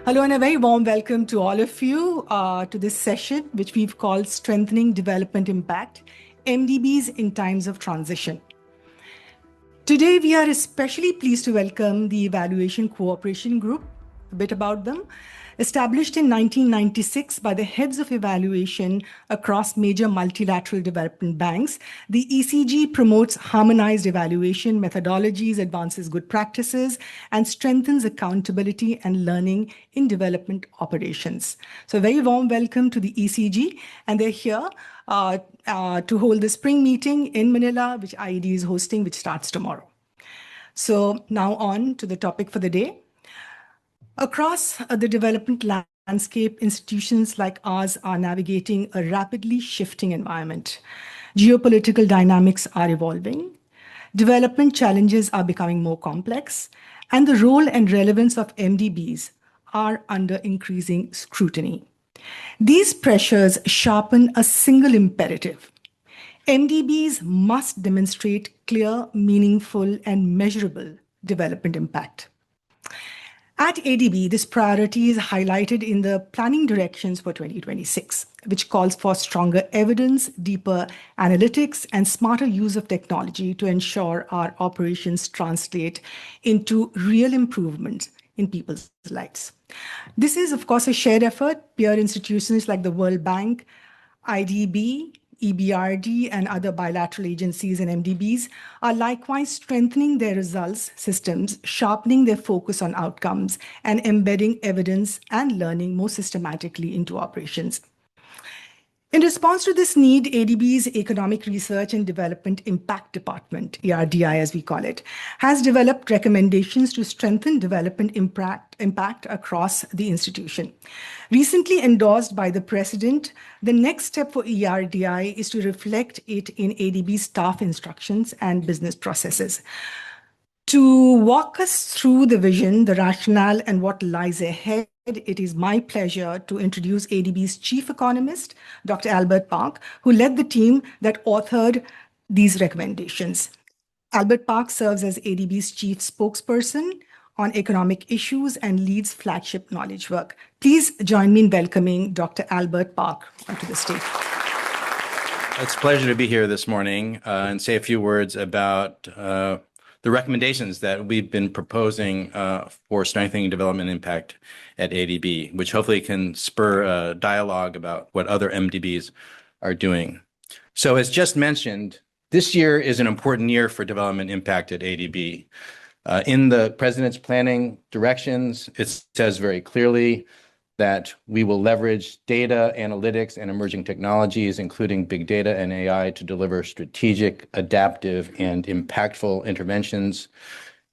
Hello and a very warm welcome to all of you to this session, which we've called Strengthening Development Impact, MDBs in Times of Transition. Today, we are especially pleased to welcome the Evaluation Cooperation Group, a bit about them. Established in 1996 by the heads of evaluation across major multilateral development banks, the ECG promotes harmonized evaluation methodologies, advances good practices, and strengthens accountability and learning in development operations. So a very warm welcome to the ECG, and they're here to hold the spring meeting in Manila, which IED is hosting, which starts tomorrow. So now on to the topic for the day. Across the development landscape, institutions like ours are navigating a rapidly shifting environment. Geopolitical dynamics are evolving, development challenges are becoming more complex, and the role and relevance of MDBs are under increasing scrutiny. These pressures sharpen a single imperative. MDBs must demonstrate clear, meaningful, and measurable development impact. At ADB, this priority is highlighted in the planning directions for 2026, which calls for stronger evidence, deeper analytics, and smarter use of technology to ensure our operations translate into real improvements in people's lives. This is, of course, a shared effort. Peer institutions like the World Bank, IDB, EBRD, and other bilateral agencies and MDBs are likewise strengthening their results systems, sharpening their focus on outcomes, and embedding evidence and learning more systematically into operations. In response to this need, ADB's Economic Research and Development Impact Department, ERDI as we call it, has developed recommendations to strengthen development impact across the institution. Recently endorsed by the President, the next step for ERDI is to reflect it in ADB's staff instructions and business processes. To walk us through the vision, the rationale, and what lies ahead, it is my pleasure to introduce ADB's chief economist, Dr. Albert Park, who led the team that authored these recommendations. Albert Park serves as ADB's chief spokesperson on economic issues and leads flagship knowledge work. Please join me in welcoming Dr. Albert Park onto the stage. It's a pleasure to be here this morning and say a few words about the recommendations that we've been proposing for strengthening development impact at ADB, which hopefully can spur a dialogue about what other MDBs are doing. So as just mentioned, this year is an important year for development impact at ADB. In the President's planning directions, it says very clearly that we will leverage data, analytics, and emerging technologies, including big data and AI, to deliver strategic, adaptive, and impactful interventions.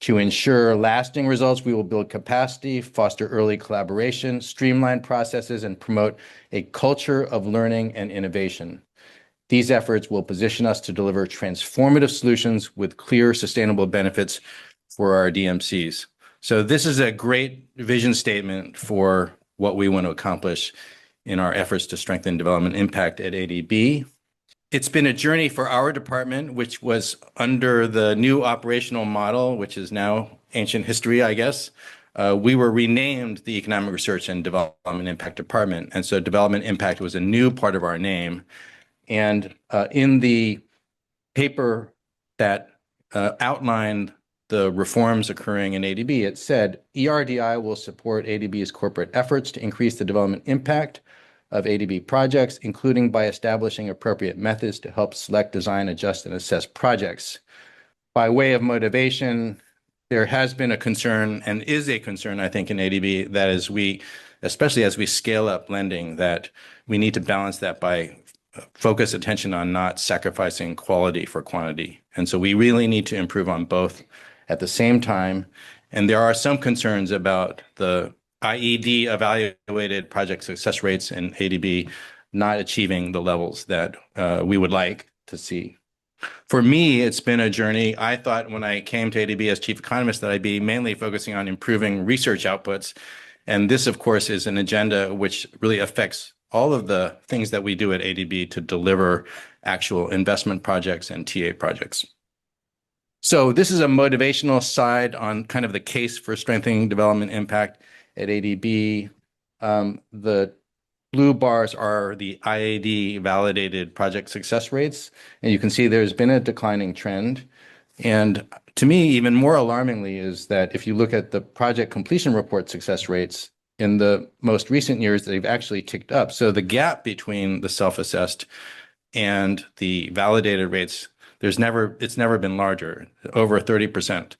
To ensure lasting results, we will build capacity, foster early collaboration, streamline processes, and promote a culture of learning and innovation. These efforts will position us to deliver transformative solutions with clear, sustainable benefits for our DMCs. So this is a great vision statement for what we want to accomplish in our efforts to strengthen development impact at ADB. It's been a journey for our department, which was under the new operational model, which is now ancient history, I guess. We were renamed the Economic Research and Development Impact Department. And so development impact was a new part of our name. And in the paper that outlined the reforms occurring in ADB, it said, ERDI will support ADB's corporate efforts to increase the development impact of ADB projects, including by establishing appropriate methods to help select, design, adjust, and assess projects. By way of motivation, there has been a concern, and is a concern, I think, in ADB, that as we, especially as we scale up lending, that we need to balance that by focus attention on not sacrificing quality for quantity. And so we really need to improve on both at the same time. And there are some concerns about the IED evaluated project success rates in ADB not achieving the levels that we would like to see. For me, it's been a journey. I thought when I came to ADB as chief economist that I'd be mainly focusing on improving research outputs. And this, of course, is an agenda which really affects all of the things that we do at ADB to deliver actual investment projects and TA projects. So this is a motivational side on kind of the case for strengthening development impact at ADB. The blue bars are the IAD validated project success rates. And you can see there's been a declining trend. And to me, even more alarmingly is that if you look at the project completion report success rates, in the most recent years, they've actually ticked up. So the gap between the self-assessed and the validated rates, it's never been larger, over 30%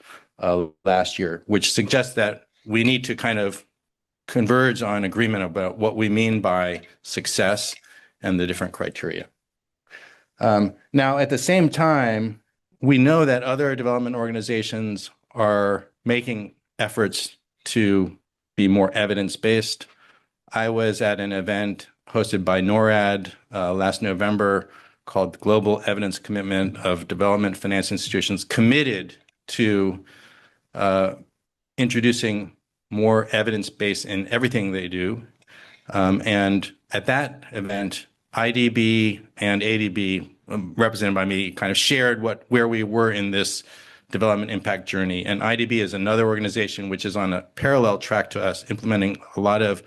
last year, which suggests that we need to kind of converge on agreement about what we mean by success and the different criteria. Now, at the same time, we know that other development organizations are making efforts to be more evidence-based. I was at an event hosted by NORAD last November called the Global Evidence Commitment of Development Finance Institutions, committed to introducing more evidence-based in everything they do. And at that event, IDB and ADB, represented by me, kind of shared where we were in this development impact journey. And IDB is another organization which is on a parallel track to us, implementing a lot of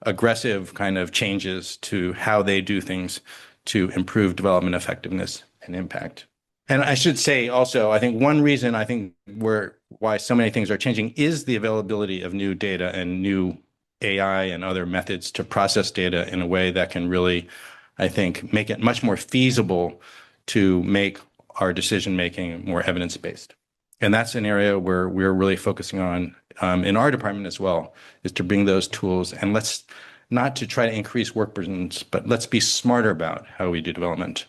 aggressive kind of changes to how they do things to improve development effectiveness and impact. And I should say also, I think one reason why so many things are changing is the availability of new data and new AI and other methods to process data in a way that can really, I think, make it much more feasible to make our decision-making more evidence-based. And that's an area where we're really focusing on in our department as well, is to bring those tools, and let's not to try to increase work burdens, but let's be smarter about how we do development.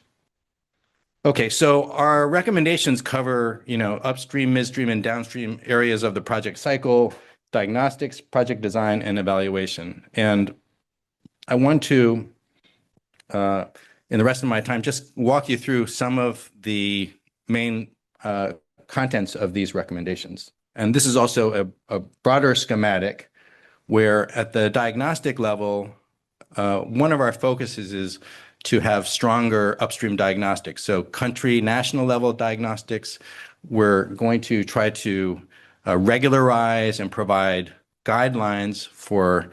Okay, so our recommendations cover, upstream, midstream, and downstream areas of the project cycle, diagnostics, project design, and evaluation. And I want to, in the rest of my time, just walk you through some of the main contents of these recommendations. And this is also a broader schematic where at the diagnostic level, one of our focuses is to have stronger upstream diagnostics. So country, national level diagnostics, we're going to try to regularize and provide guidelines for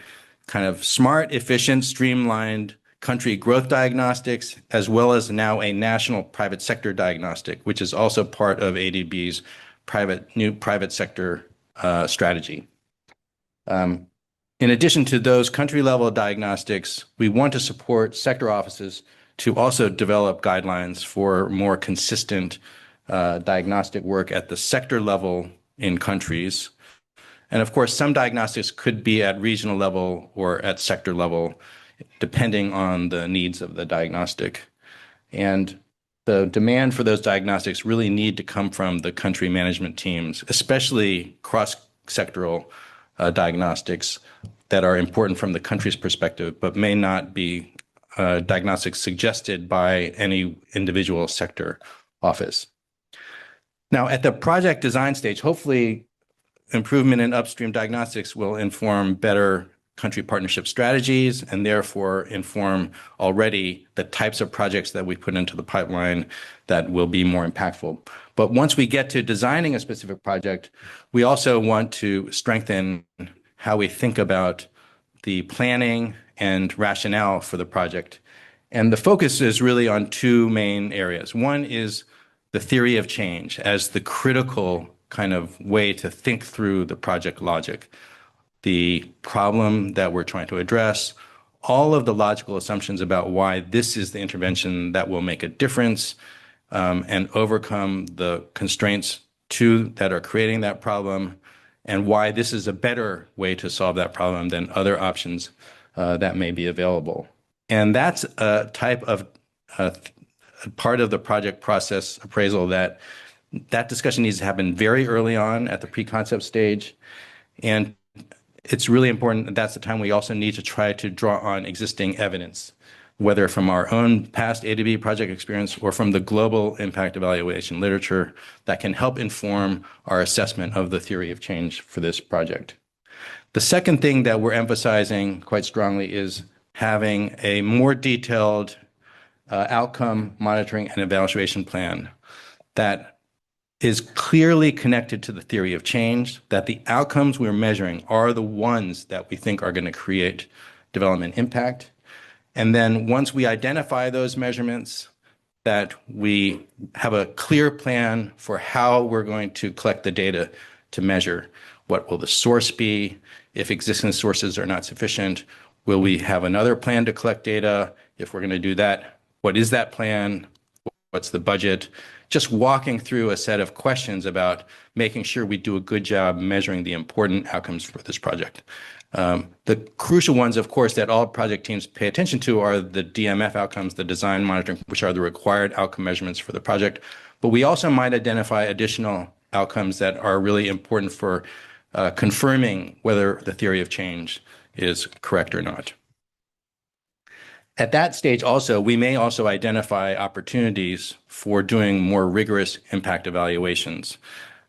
kind of smart, efficient, streamlined country growth diagnostics, as well as now a national private sector diagnostic, which is also part of ADB's new private sector strategy. In addition to those country-level diagnostics, we want to support sector offices to also develop guidelines for more consistent diagnostic work at the sector level in countries. And of course, some diagnostics could be at regional level or at sector level, depending on the needs of the diagnostic. And the demand for those diagnostics really need to come from the country management teams, especially cross-sectoral diagnostics that are important from the country's perspective, but may not be diagnostics suggested by any individual sector office. Now, at the project design stage, hopefully improvement in upstream diagnostics will inform better country partnership strategies and therefore inform already the types of projects that we put into the pipeline that will be more impactful. But once we get to designing a specific project, we also want to strengthen how we think about the planning and rationale for the project. And the focus is really on two main areas. One is the theory of change as the critical kind of way to think through the project logic, the problem that we're trying to address, all of the logical assumptions about why this is the intervention that will make a difference and overcome the constraints that are creating that problem, and why this is a better way to solve that problem than other options that may be available. And that's a type of part of the project process appraisal that discussion needs to happen very early on at the pre-concept stage. And it's really important that that's the time we also need to try to draw on existing evidence, whether from our own past ADB project experience or from the global impact evaluation literature that can help inform our assessment of the theory of change for this project. The second thing that we're emphasizing quite strongly is having a more detailed outcome monitoring and evaluation plan that is clearly connected to the theory of change, that the outcomes we're measuring are the ones that we think are going to create development impact. And then once we identify those measurements, that we have a clear plan for how we're going to collect the data to measure. What will the source be? If existing sources are not sufficient, will we have another plan to collect data? If we're going to do that, what is that plan? What's the budget? Just walking through a set of questions about making sure we do a good job measuring the important outcomes for this project. The crucial ones, of course, that all project teams pay attention to are the DMF outcomes, the design monitoring, which are the required outcome measurements for the project. But we also might identify additional outcomes that are really important for confirming whether the theory of change is correct or not. At that stage also, we may also identify opportunities for doing more rigorous impact evaluations.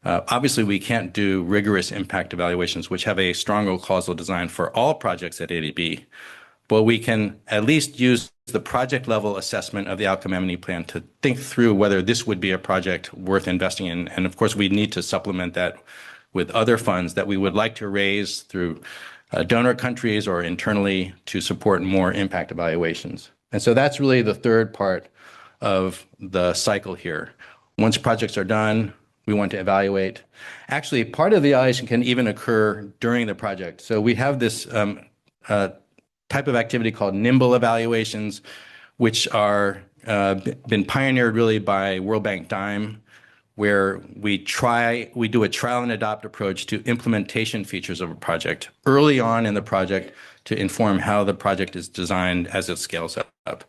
Obviously, we can't do rigorous impact evaluations, which have a stronger causal design for all projects at ADB, but we can at least use the project level assessment of the outcome M&E plan to think through whether this would be a project worth investing in. And of course, we need to supplement that with other funds that we would like to raise through donor countries or internally to support more impact evaluations. And so that's really the third part of the cycle here. Once projects are done, we want to evaluate. Actually, part of the evaluation can even occur during the project. So we have this type of activity called nimble evaluations, which are been pioneered really by World Bank DIME, where we do a trial and adopt approach to implementation features of a project early on in the project to inform how the project is designed as it scales up.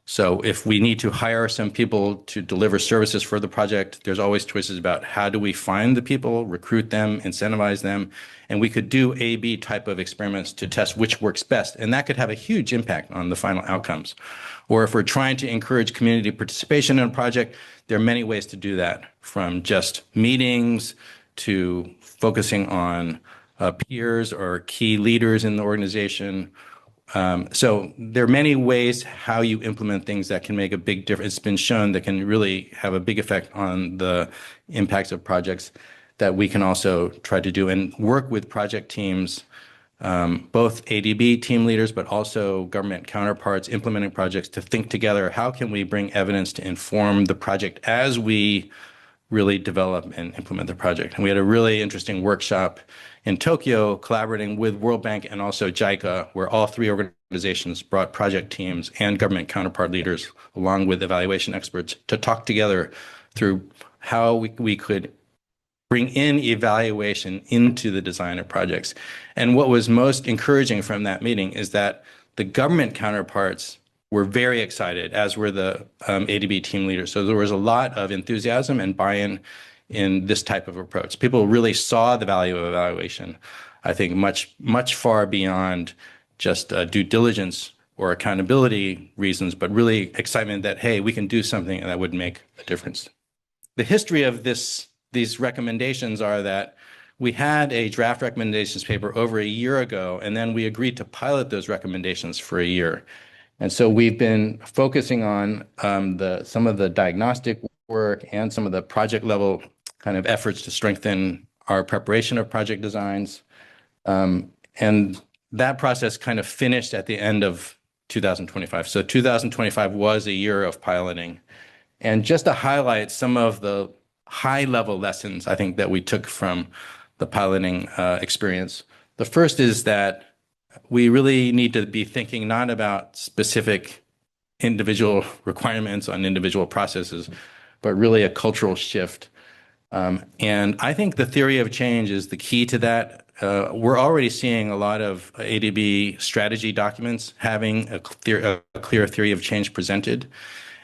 So if we need to hire some people to deliver services for the project, there's always choices about how do we find the people, recruit them, incentivize them, and we could do A/B type of experiments to test which works best, and that could have a huge impact on the final outcomes. Or if we're trying to encourage community participation in a project, there are many ways to do that, from just meetings to focusing on peers or key leaders in the organization. So there are many ways how you implement things that can make a big difference. It's been shown that can really have a big effect on the impacts of projects that we can also try to do and work with project teams, both ADB team leaders, but also government counterparts implementing projects to think together, how can we bring evidence to inform the project as we really develop and implement the project. And we had a really interesting workshop in Tokyo collaborating with World Bank and also JICA, where all three organizations brought project teams and government counterpart leaders along with evaluation experts to talk together through how we could bring in evaluation into the design of projects. And what was most encouraging from that meeting is that the government counterparts were very excited, as were the ADB team leaders. So there was a lot of enthusiasm and buy-in in this type of approach. People really saw the value of evaluation, I think, much far beyond just due diligence or accountability reasons, but really excitement that, hey, we can do something that would make a difference. The history of these recommendations are that we had a draft recommendations paper over a year ago, and then we agreed to pilot those recommendations for a year. And so we've been focusing on some of the diagnostic work and some of the project level kind of efforts to strengthen our preparation of project designs. And that process kind of finished at the end of 2025. So 2025 was a year of piloting. And just to highlight some of the high level lessons I think that we took from the piloting experience. The first is that we really need to be thinking not about specific individual requirements on individual processes, but really a cultural shift. And I think the theory of change is the key to that. We're already seeing a lot of ADB strategy documents having a clear theory of change presented.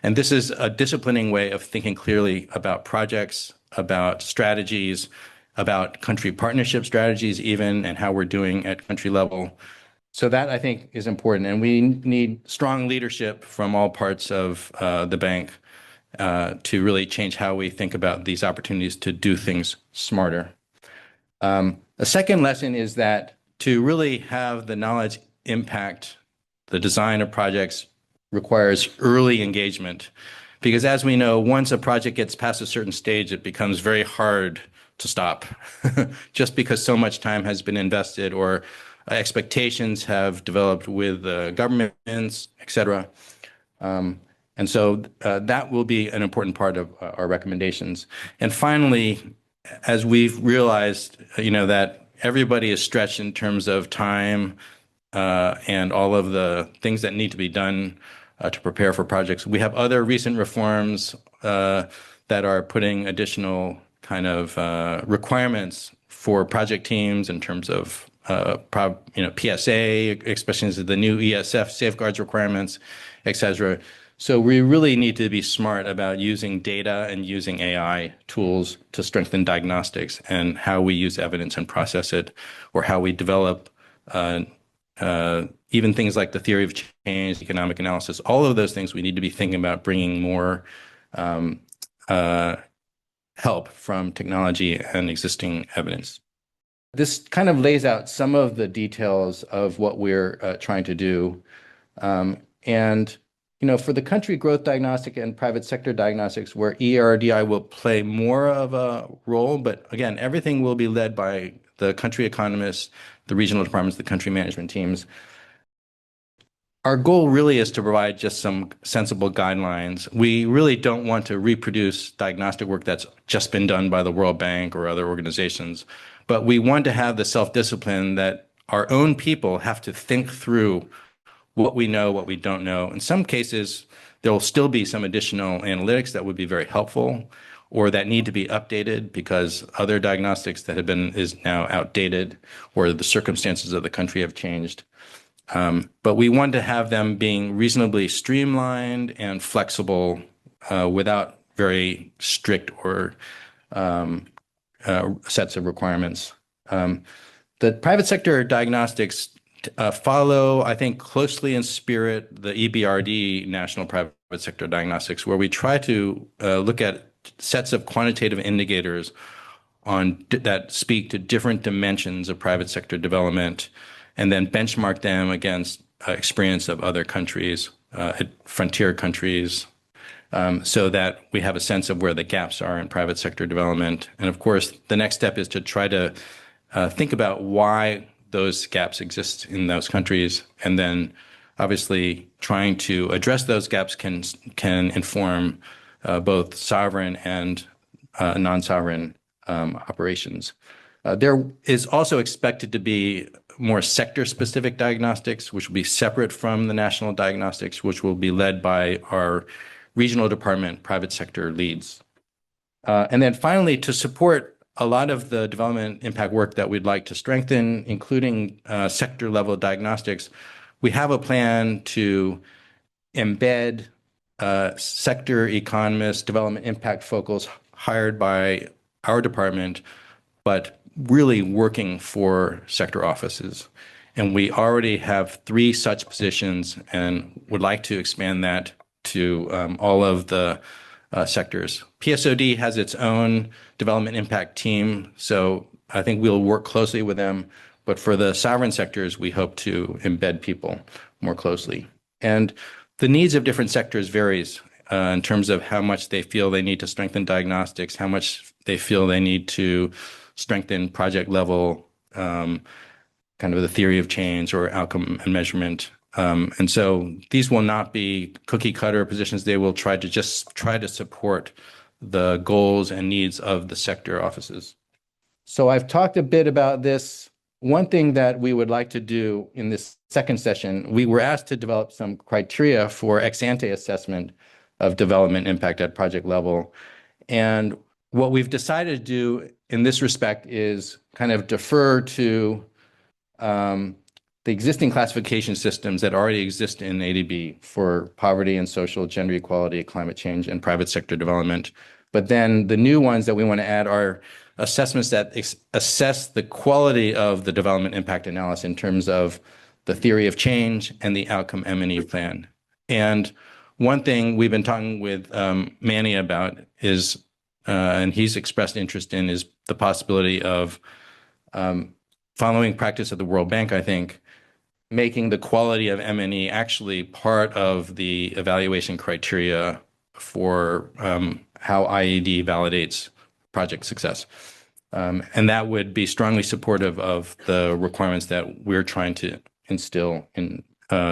And this is a disciplining way of thinking clearly about projects, about strategies, about country partnership strategies even, and how we're doing at country level. So that, I think, is important. And we need strong leadership from all parts of the bank to really change how we think about these opportunities to do things smarter. A second lesson is that to really have the knowledge impact the design of projects requires early engagement. Because as we know, once a project gets past a certain stage, it becomes very hard to stop just because so much time has been invested or expectations have developed with governments, et cetera. And so that will be an important part of our recommendations. And finally, as we've realized, that everybody is stretched in terms of time and all of the things that need to be done to prepare for projects. We have other recent reforms that are putting additional kind of requirements for project teams in terms of PSA, especially the new ESF safeguards requirements, et cetera. So we really need to be smart about using data and using AI tools to strengthen diagnostics and how we use evidence and process it, or how we develop even things like the theory of change, economic analysis. All of those things we need to be thinking about bringing more help from technology and existing evidence. This kind of lays out some of the details of what we're trying to do. And for the country growth diagnostic and private sector diagnostics, where ERDI will play more of a role, but again, everything will be led by the country economists, the regional departments, the country management teams. Our goal really is to provide just some sensible guidelines. We really don't want to reproduce diagnostic work that's just been done by the World Bank or other organizations, but we want to have the self-discipline that our own people have to think through what we know, what we don't know. In some cases, there will still be some additional analytics that would be very helpful or that need to be updated because other diagnostics that have been is now outdated or the circumstances of the country have changed. But we want to have them being reasonably streamlined and flexible without very strict or sets of requirements. The private sector diagnostics follow, I think, closely in spirit the EBRD National Private Sector Diagnostics, where we try to look at sets of quantitative indicators that speak to different dimensions of private sector development, and then benchmark them against experience of other countries, frontier countries, so that we have a sense of where the gaps are in private sector development. And of course, the next step is to try to think about why those gaps exist in those countries, and then obviously trying to address those gaps can inform both sovereign and non-sovereign operations. There is also expected to be more sector-specific diagnostics, which will be separate from the national diagnostics, which will be led by our regional department private sector leads. And then finally, to support a lot of the development impact work that we'd like to strengthen, including sector-level diagnostics, we have a plan to embed sector economists, development impact focals hired by our department, but really working for sector offices. And we already have 3 such positions and would like to expand that to all of the sectors. PSOD has its own development impact team, so I think we'll work closely with them. But for the sovereign sectors, we hope to embed people more closely. And the needs of different sectors varies in terms of how much they feel they need to strengthen diagnostics, how much they feel they need to strengthen project level, kind of the theory of change or outcome and measurement. And so these will not be cookie cutter positions. They will try to support the goals and needs of the sector offices. So I've talked a bit about this. One thing that we would like to do in this second session, we were asked to develop some criteria for ex-ante assessment of development impact at project level. And what we've decided to do in this respect is kind of defer to the existing classification systems that already exist in ADB for poverty and social, gender equality, climate change, and private sector development. But then the new ones that we want to add are assessments that assess the quality of the development impact analysis in terms of the theory of change and the outcome M&E plan. And one thing we've been talking with Manny about is, and he's expressed interest in, is the possibility of following practice of the World Bank, I think, making the quality of M&E actually part of the evaluation criteria for how IED validates project success. And that would be strongly supportive of the requirements that we're trying to instill in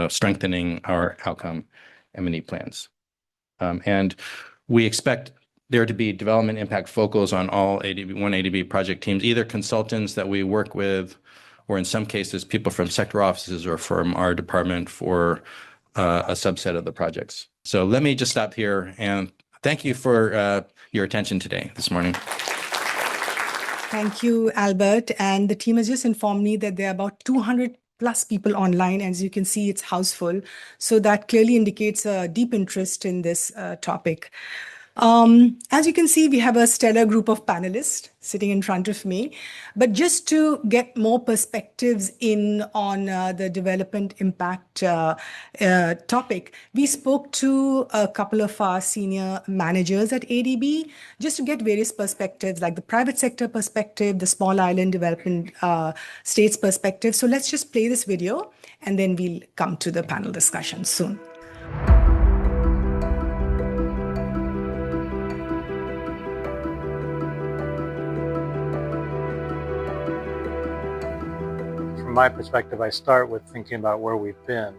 strengthening our outcome M&E plans. And we expect there to be development impact focals on all ADB project teams, either consultants that we work with, or in some cases, people from sector offices or from our department for a subset of the projects. So let me just stop here and thank you for your attention today, this morning. Thank you, Albert. And the team has just informed me that there are about 200 plus people online. As you can see, it's houseful. So that clearly indicates a deep interest in this topic. As you can see, we have a stellar group of panelists sitting in front of me. But just to get more perspectives in on the development impact topic, we spoke to a couple of our senior managers at ADB just to get various perspectives, like the private sector perspective, the small island development states perspective. So let's just play this video and then we'll come to the panel discussion soon. From my perspective, I start with thinking about where we've been.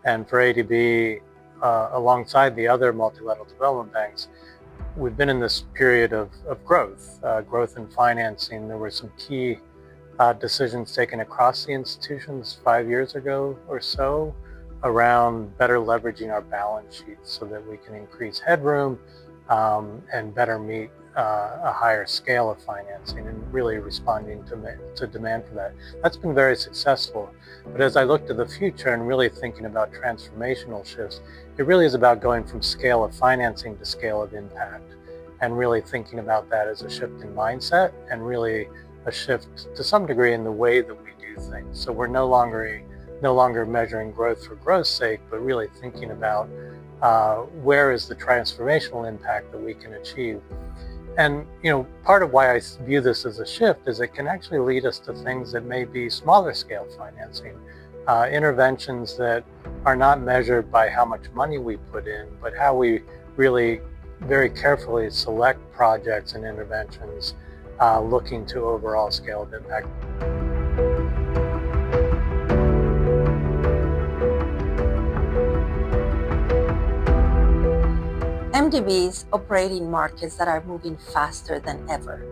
And for ADB, alongside the other multilateral development banks, we've been in this period of growth, growth in financing. There were some key decisions taken across the institutions 5 years ago or so around better leveraging our balance sheets so that we can increase headroom and better meet a higher scale of financing and really responding to demand for that. That's been very successful. But as I look to the future and really thinking about transformational shifts, it really is about going from scale of financing to scale of impact, and really thinking about that as a shift in mindset and really a shift to some degree in the way that we do things. So we're no longer measuring growth for growth's sake, but really thinking about where is the transformational impact that we can achieve. And part of why I view this as a shift is it can actually lead us to things that may be smaller scale financing, interventions that are not measured by how much money we put in, but how we really very carefully select projects and interventions looking to overall scale of impact. MDBs operate in markets that are moving faster than ever.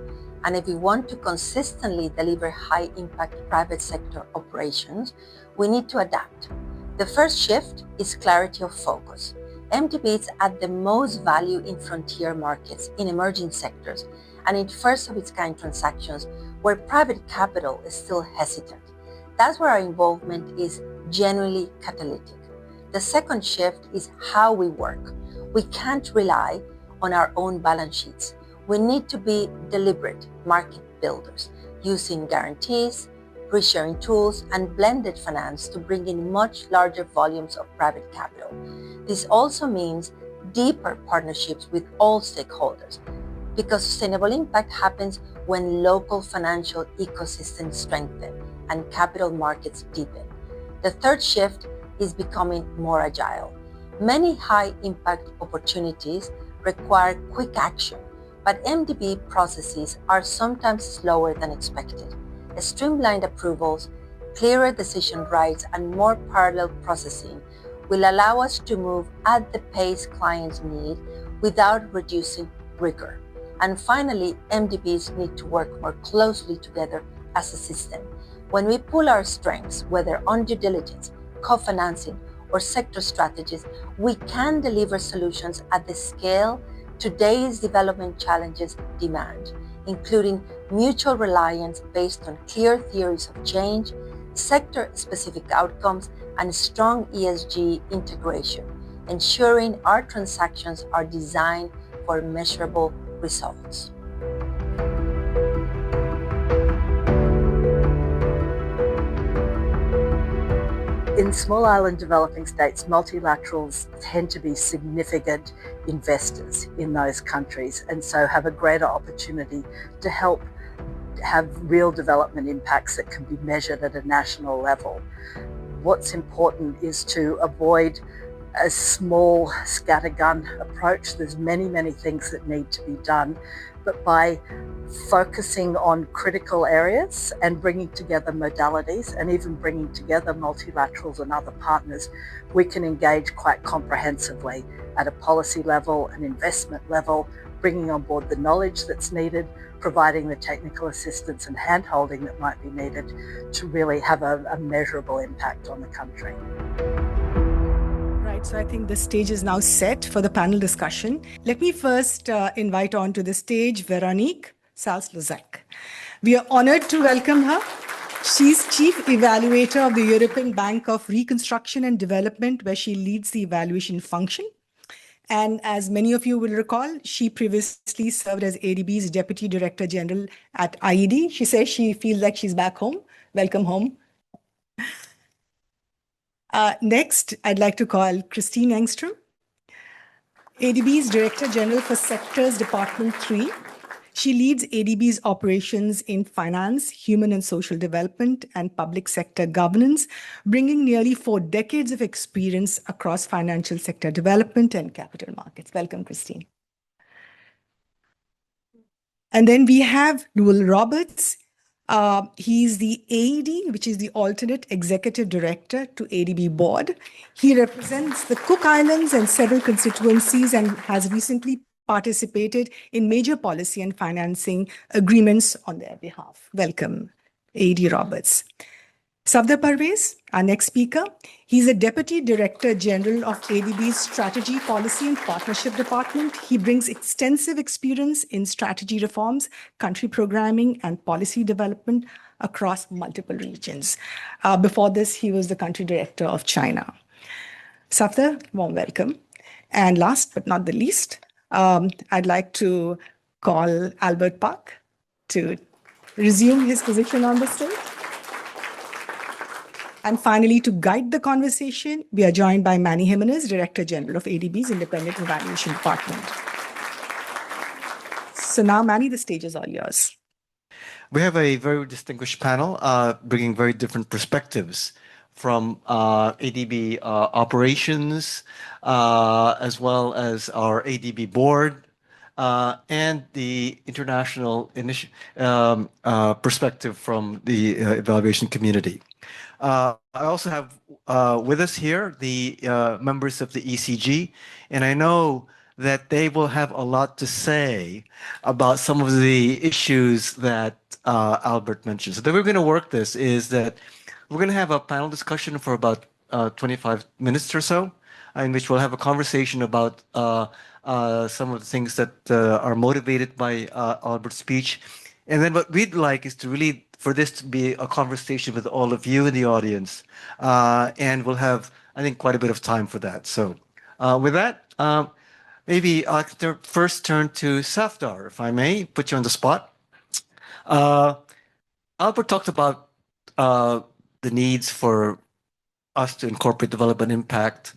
And if we want to consistently deliver high-impact private sector operations, we need to adapt. The first shift is clarity of focus. MDBs add the most value in frontier markets, in emerging sectors, and in first-of-its-kind transactions where private capital is still hesitant. That's where our involvement is genuinely catalytic. The second shift is how we work. We can't rely on our own balance sheets. We need to be deliberate market builders, using guarantees, risk-sharing tools, and blended finance to bring in much larger volumes of private capital. This also means deeper partnerships with all stakeholders, because sustainable impact happens when local financial ecosystems strengthen and capital markets deepen. The third shift is becoming more agile. Many high-impact opportunities require quick action, but MDB processes are sometimes slower than expected. Streamlined approvals, clearer decision rights, and more parallel processing will allow us to move at the pace clients need without reducing rigor. And finally, MDBs need to work more closely together as a system. When we pool our strengths, whether on due diligence, co-financing, or sector strategies, we can deliver solutions at the scale today's development challenges demand, including mutual reliance based on clear theories of change, sector-specific outcomes, and strong ESG integration, ensuring our transactions are designed for measurable results. In small island developing states, multilaterals tend to be significant investors in those countries, and so have a greater opportunity to help have real development impacts that can be measured at a national level. What's important is to avoid a small scattergun approach. There's many things that need to be done, but by focusing on critical areas and bringing together modalities and even bringing together multilaterals and other partners, we can engage quite comprehensively at a policy level, an investment level, bringing on board the knowledge that's needed, providing the technical assistance and hand-holding that might be needed to really have a measurable impact on the country. Right, so I think the stage is now set for the panel discussion. Let me first invite onto the stage Veronique Salz-Lozak. We are honored to welcome her. She's Chief Evaluator of the European Bank of Reconstruction and Development, where she leads the evaluation function. And as many of you will recall, she previously served as ADB's Deputy Director General at IED. She says she feels like she's back home. Welcome home. Next, I'd like to call Christine Engstrom, ADB's Director General for Sectors Department 3. She leads ADB's operations in finance, human and social development, and public sector governance, bringing nearly 4 decades of experience across financial sector development and capital markets. Welcome, Christine. And then we have Newell Roberts. He's the AED, which is the alternate executive director to ADB board. He represents the Cook Islands and several constituencies and has recently participated in major policy and financing agreements on their behalf. Welcome, AED Roberts. Safdar Parvez, our next speaker. He's a Deputy Director General of ADB's Strategy, Policy and Partnership Department. He brings extensive experience in strategy reforms, country programming, and policy development across multiple regions. Before this, he was the Country Director of China. Safdar, warm welcome. And last but not the least, I'd like to call Albert Park to resume his position on the stage. And finally, to guide the conversation, we are joined by Manny Jimenez, Director General of ADB's Independent Evaluation Department. So now, Manny, the stage is all yours. We have a very distinguished panel bringing very different perspectives from ADB operations, as well as our ADB board, and the international perspective from the evaluation community. I also have with us here the members of the ECG, and I know that they will have a lot to say about some of the issues that Albert mentioned. So the way we're going to work this is that we're going to have a panel discussion for about 25 minutes or so, in which we'll have a conversation about some of the things that are motivated by Albert's speech. And then what we'd like is to really, for this to be a conversation with all of you in the audience. And we'll have, I think, quite a bit of time for that. So with that, maybe I'll first turn to Safdar, if I may, put you on the spot. Albert talked about the needs for us to incorporate development impact,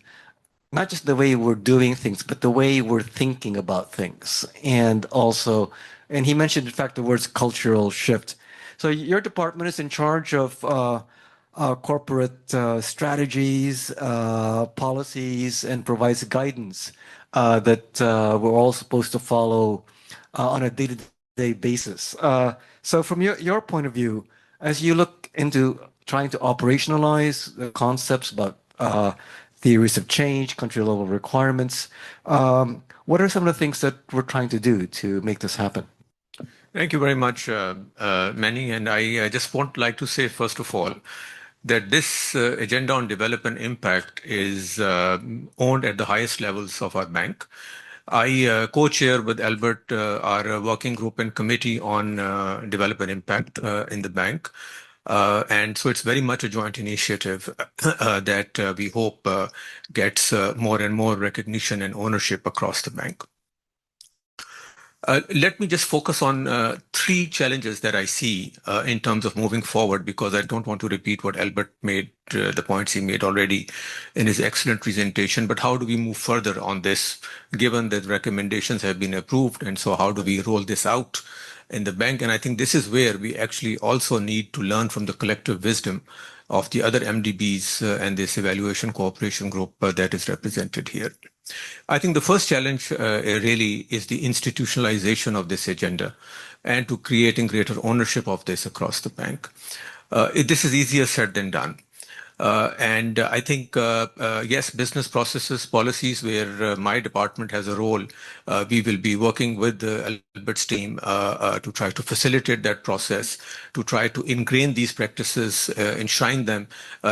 not just the way we're doing things, but the way we're thinking about things. And also, and he mentioned, in fact, the words cultural shift. So your department is in charge of corporate strategies, policies, and provides guidance that we're all supposed to follow on a day-to-day basis. So from your point of view, as you look into trying to operationalize the concepts about theories of change, country-level requirements, what are some of the things that we're trying to do to make this happen? Thank you very much, Manny. And I just like to say, first of all, that this agenda on development impact is owned at the highest levels of our bank. I co-chair with Albert our working group and committee on development impact in the bank. And so it's very much a joint initiative that we hope gets more and more recognition and ownership across the bank. Let me just focus on 3 challenges that I see in terms of moving forward, because I don't want to repeat what Albert made, the points he made already in his excellent presentation. But how do we move further on this, given that recommendations have been approved? And so how do we roll this out in the bank? And I think this is where we actually also need to learn from the collective wisdom of the other MDBs and this evaluation cooperation group that is represented here. I think the first challenge really is the institutionalization of this agenda and to creating greater ownership of this across the bank. This is easier said than done. And I think, yes, business processes, policies where my department has a role, we will be working with Albert's team to try to facilitate that process, to try to ingrain these practices, enshrine them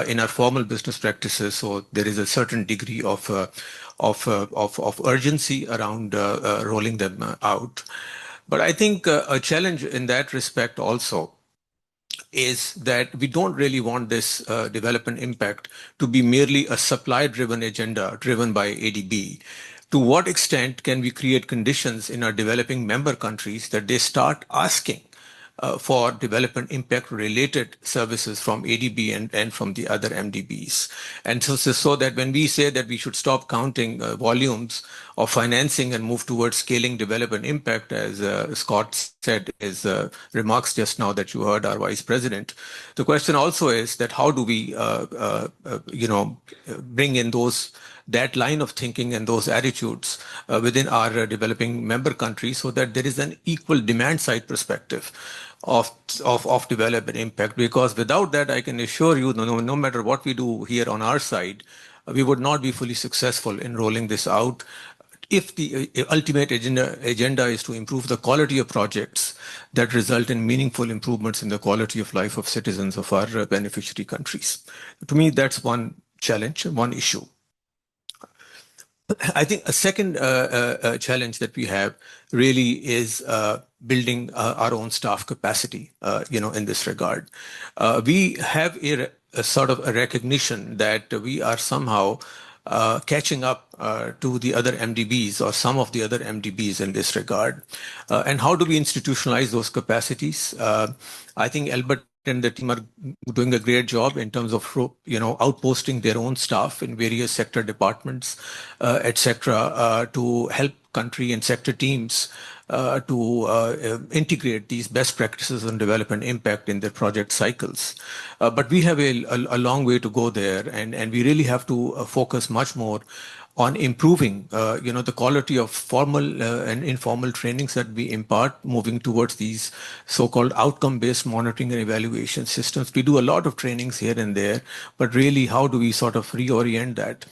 in our formal business practices. So there is a certain degree of urgency around rolling them out. But I think a challenge in that respect also is that we don't really want this development impact to be merely a supply-driven agenda driven by ADB. To what extent can we create conditions in our developing member countries that they start asking for development impact related services from ADB and from the other MDBs. And so that when we say that we should stop counting volumes of financing and move towards scaling development impact, as Scott said his remarks just now that you heard our Vice President, the question also is that how do we, bring in that line of thinking and those attitudes within our developing member countries so that there is an equal demand side perspective of development impact, because without that, I can assure you, no matter what we do here on our side, we would not be fully successful in rolling this out. If the ultimate agenda is to improve the quality of projects that result in meaningful improvements in the quality of life of citizens of our beneficiary countries. To me, that's one challenge, one issue. I think a second challenge that we have really is building our own staff capacity, in this regard. We have a sort of a recognition that we are somehow catching up to the other MDBs or some of the other MDBs in this regard. And how do we institutionalize those capacities? I think Albert and the team are doing a great job in terms of, outposting their own staff in various sector departments, etc., to help country and sector teams to integrate these best practices on development impact in their project cycles. But we have a long way to go there, and we really have to focus much more on improving, the quality of formal and informal trainings that we impart, moving towards these so-called outcome-based monitoring and evaluation systems. We do a lot of trainings here and there, but really, how do we sort of reorient that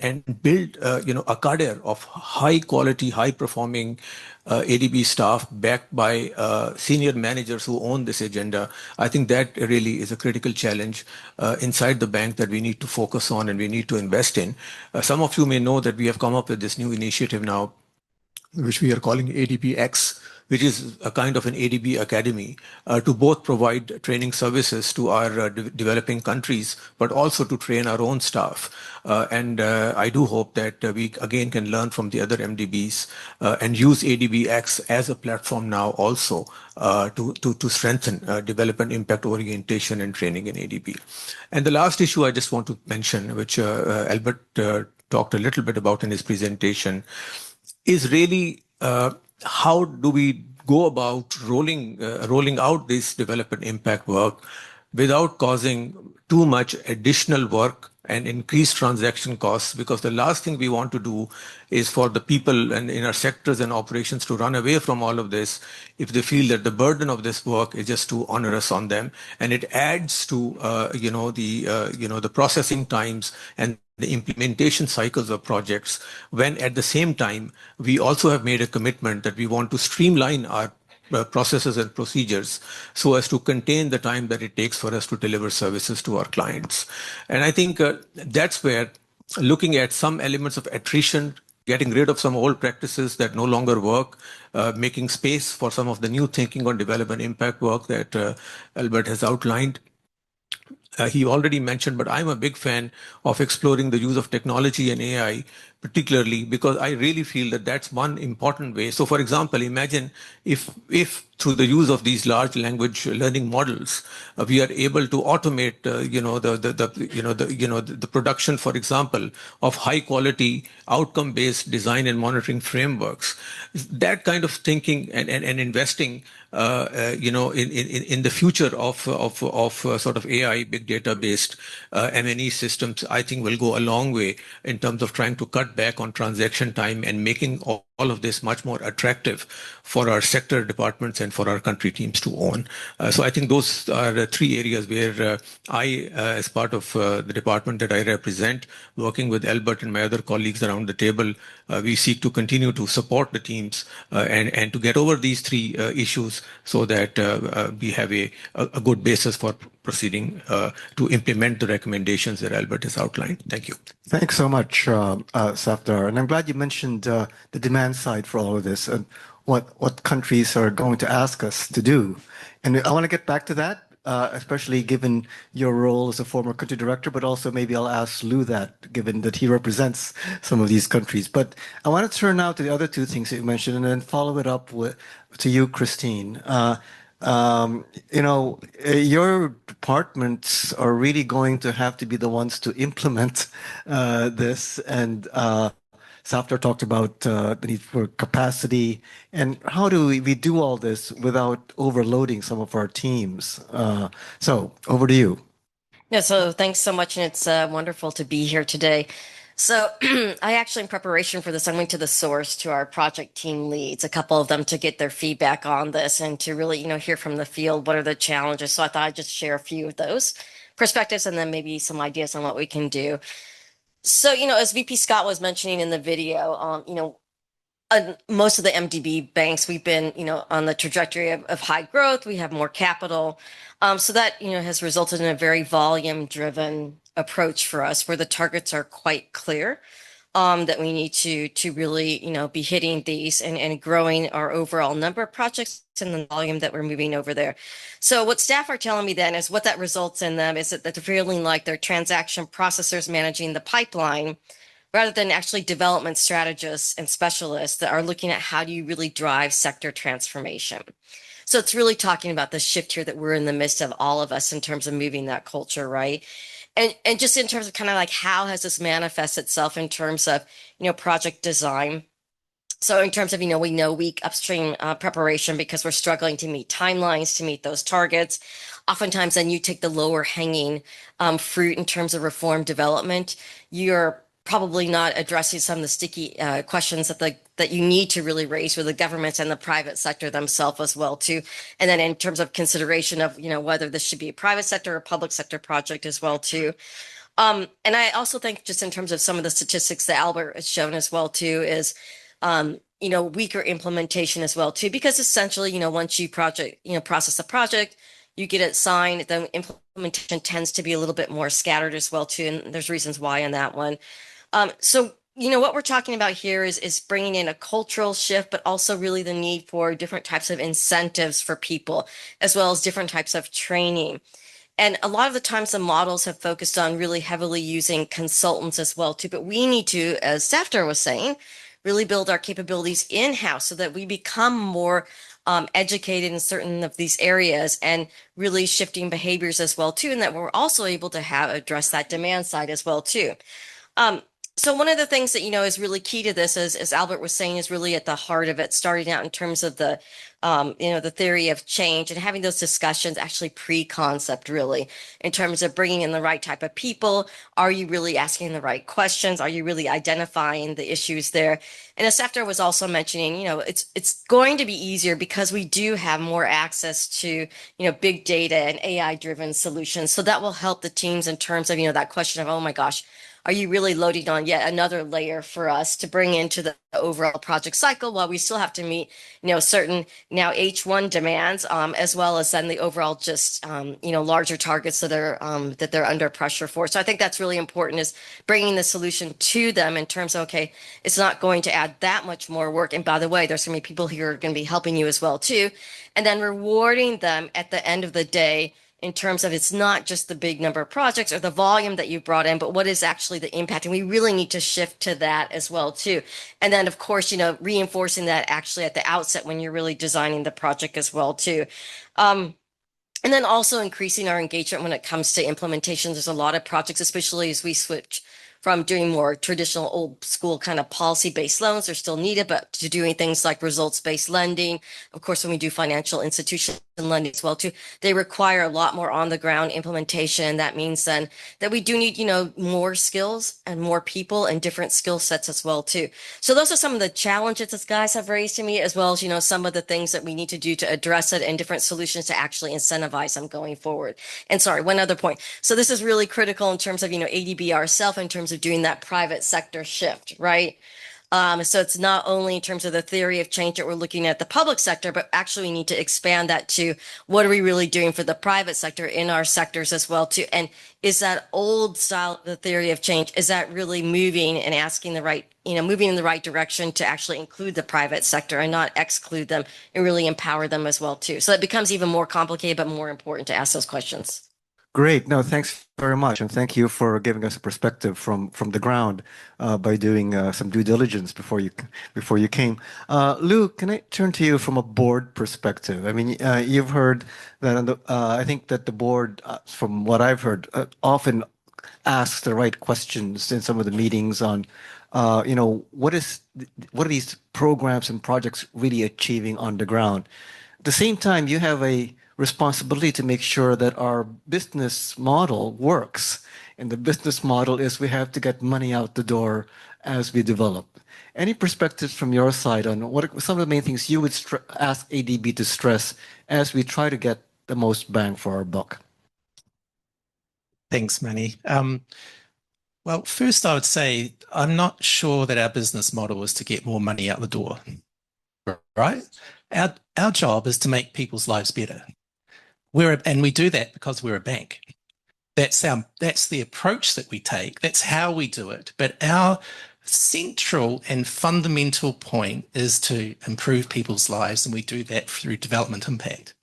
and build, a cadre of high-quality, high-performing ADB staff backed by senior managers who own this agenda? I think that really is a critical challenge inside the bank that we need to focus on and we need to invest in. Some of you may know that we have come up with this new initiative now, which we are calling ADBX, which is a kind of an ADB academy to both provide training services to our developing countries, but also to train our own staff. And I do hope that we again can learn from the other MDBs and use ADBX as a platform now also to strengthen development impact orientation and training in ADB. And the last issue I just want to mention, which Albert talked a little bit about in his presentation, is really how do we go about rolling out this development impact work without causing too much additional work and increased transaction costs? Because the last thing we want to do is for the people and in our sectors and operations to run away from all of this if they feel that the burden of this work is just too onerous on them, and it adds to the processing times and the implementation cycles of projects, when at the same time we also have made a commitment that we want to streamline our processes and procedures so as to contain the time that it takes for us to deliver services to our clients. And I think that's where looking at some elements of attrition, getting rid of some old practices that no longer work, making space for some of the new thinking on development impact work that Albert has outlined. He already mentioned, but I'm a big fan of exploring the use of technology and AI particularly because I really feel that that's one important way. So, for example, imagine if through the use of these large language learning models, we are able to automate, the production, for example, of high quality outcome based design and monitoring frameworks. That kind of thinking and investing, in the future of sort of AI, big data based M&E systems, I think will go a long way in terms of trying to cut back on transaction time and making all of this much more attractive for our sector departments and for our country teams to own. So I think those are the three areas where as part of the department that I represent, working with Albert and my other colleagues around the table, we seek to continue to support the teams and to get over these three issues so that we have a good basis for proceeding to implement the recommendations that Albert has outlined. Thank you. Thanks so much, Safdar. And I'm glad you mentioned the demand side for all of this and what countries are going to ask us to do. And I want to get back to that, especially given your role as a former country director, but also maybe I'll ask Lou that, given that he represents some of these countries. But I want to turn now to the other two things that you mentioned and then follow it up to you, Christine. Your departments are really going to have to be the ones to implement this. And Safdar talked about the need for capacity. And how do we do all this without overloading some of our teams? So over to you. Yeah, so thanks so much. And it's wonderful to be here today. So I actually, in preparation for this, I went to the source to our project team leads, a couple of them, to get their feedback on this and to really, hear from the field, what are the challenges. So I thought I'd just share a few of those perspectives and then maybe some ideas on what we can do. So, as VP Scott was mentioning in the video, most of the MDB banks, we've been, on the trajectory of high growth. We have more capital. So that, has resulted in a very volume-driven approach for us where the targets are quite clear, that we need to really, be hitting these and growing our overall number of projects and the volume that we're moving over there. So what staff are telling me then is what that results in them is that they're feeling like they're transaction processors managing the pipeline rather than actually development strategists and specialists that are looking at how do you really drive sector transformation. So it's really talking about the shift here that we're in the midst of, all of us, in terms of moving that culture, right? And just in terms of kind of like how has this manifest itself in terms of, project design. So in terms of, we know weak upstream preparation because we're struggling to meet timelines, to meet those targets. Oftentimes then you take the lower hanging fruit in terms of reform development. You're probably not addressing some of the sticky questions that you need to really raise with the governments and the private sector themselves as well too. And then in terms of consideration of whether this should be a private sector or public sector project as well too. And I also think just in terms of some of the statistics that Albert has shown as well too is weaker implementation as well too, because essentially once you process a project, you get it signed, then implementation tends to be a little bit more scattered as well too, and there's reasons why on that one. So, what we're talking about here is bringing in a cultural shift, but also really the need for different types of incentives for people, as well as different types of training. And a lot of the times the models have focused on really heavily using consultants as well too, but we need to, as Safdar was saying, really build our capabilities in-house so that we become more educated in certain of these areas and really shifting behaviors as well too, and that we're also able to address that demand side as well too. So one of the things that, is really key to this, as Albert was saying, is really at the heart of it, starting out in terms of the, the theory of change and having those discussions actually pre-concept, really, in terms of bringing in the right type of people. Are you really asking the right questions? Are you really identifying the issues there? And as Safdar was also mentioning, it's going to be easier because we do have more access to, big data and AI-driven solutions. So that will help the teams in terms of, that question of, oh my gosh, are you really loading on yet another layer for us to bring into the overall project cycle while we still have to meet, certain now H1 demands, as well as then the overall just, larger targets that they're under pressure for. So I think that's really important, is bringing the solution to them in terms of, okay, it's not going to add that much more work. And by the way, there's going to be people here who are going to be helping you as well too. And then rewarding them at the end of the day, in terms of it's not just the big number of projects or the volume that you brought in, but what is actually the impact. And we really need to shift to that as well, too. And then, of course, reinforcing that actually at the outset when you're really designing the project as well, too. And then also increasing our engagement when it comes to implementation. There's a lot of projects, especially as we switch from doing more traditional old school kind of policy-based loans. They're still needed, but to doing things like results-based lending. Of course, when we do financial institution lending as well too, they require a lot more on the ground implementation. That means then that we do need, more skills and more people and different skill sets as well too. So those are some of the challenges that guys have raised to me, as well as, some of the things that we need to do to address it and different solutions to actually incentivize them going forward. And sorry, one other point. So this is really critical in terms of, ADB ourselves, in terms of doing that private sector shift, right? So it's not only in terms of the theory of change that we're looking at the public sector, but actually we need to expand that to what are we really doing for the private sector in our sectors as well too. And is that old style, the theory of change, is that really moving and asking the right, moving in the right direction to actually include the private sector and not exclude them and really empower them as well too. So it becomes even more complicated, but more important to ask those questions. Great. No, thanks very much. And thank you for giving us a perspective from the ground by doing some due diligence before you came. Lou, can I turn to you from a board perspective? I mean, you've heard that I think that the board, from what I've heard, often asks the right questions in some of the meetings on, what are these programs and projects really achieving on the ground? At the same time, you have a responsibility to make sure that our business model works. And the business model is we have to get money out the door as we develop. Any perspectives from your side on what are some of the main things you would ask ADB to stress as we try to get the most bang for our buck? Thanks, Manny. Well, first I would say I'm not sure that our business model is to get more money out the door, right? Our job is to make people's lives better. And we do that because we're a bank. That's the approach that we take. That's how we do it. But our central and fundamental point is to improve people's lives, and we do that through development impact.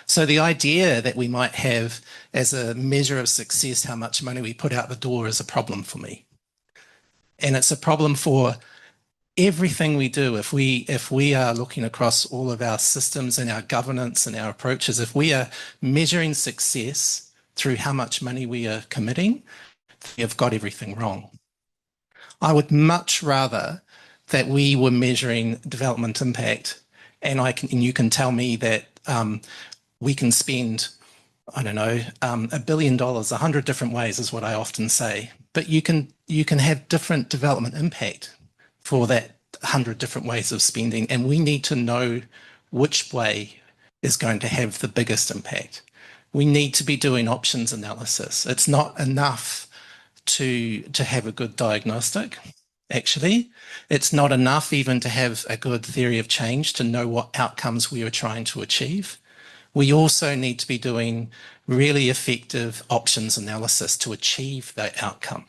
So the idea that we might have as a measure of success how much money we put out the door is a problem for me. And it's a problem for everything we do. If we are looking across all of our systems and our governance and our approaches, if we are measuring success through how much money we are committing, we have got everything wrong. I would much rather that we were measuring development impact, and you can tell me that we can spend, I don't know, $1 billion 100 different ways is what I often say. But you can have different development impact for that 100 different ways of spending, and we need to know which way is going to have the biggest impact. We need to be doing options analysis. It's not enough to have a good diagnostic, actually. It's not enough even to have a good theory of change to know what outcomes we are trying to achieve. We also need to be doing really effective options analysis to achieve that outcome,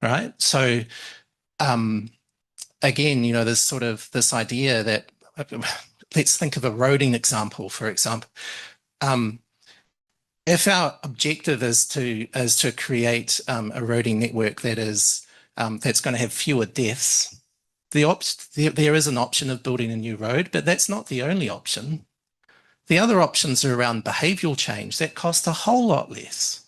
right? So again, there's sort of this idea that, let's think of a roading example, for example. If our objective is to create a roading network that's going to have fewer deaths, there is an option of building a new road, but that's not the only option. The other options are around behavioural change that cost a whole lot less,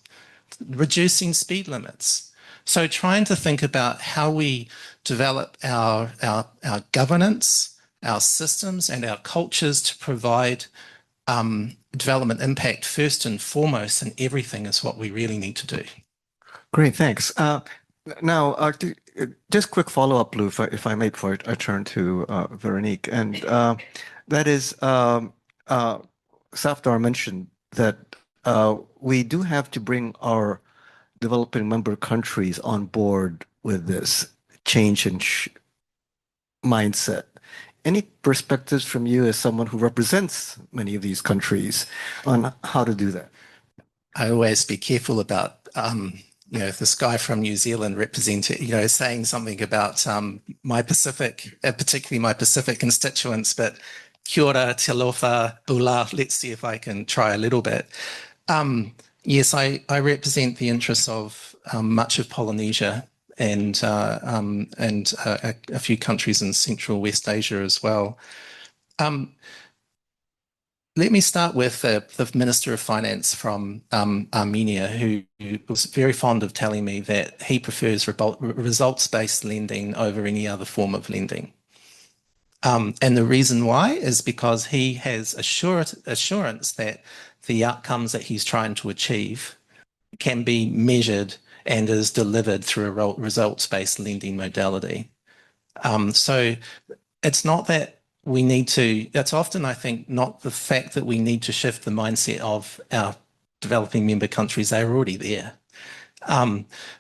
reducing speed limits. So trying to think about how we develop our governance, our systems and our cultures to provide development impact first and foremost in everything is what we really need to do. Great, thanks. Now, just quick follow-up, Lou, if I may, before I turn to Veronique. And that is, Safdar mentioned that we do have to bring our developing member countries on board with this change in mindset. Any perspectives from you as someone who represents many of these countries on how to do that? I always be careful about, this guy from New Zealand representing, saying something about my Pacific, particularly my Pacific constituents, but kia ora, te alofa, bula, let's see if I can try a little bit. Yes, I represent the interests of much of Polynesia and a few countries in Central West Asia as well. Let me start with the Minister of Finance from Armenia, who was very fond of telling me that he prefers results-based lending over any other form of lending. And the reason why is because he has assurance that the outcomes that he's trying to achieve can be measured and is delivered through a results-based lending modality. So it's not that we need to, that's often, I think, not the fact that we need to shift the mindset of our developing member countries. They're already there.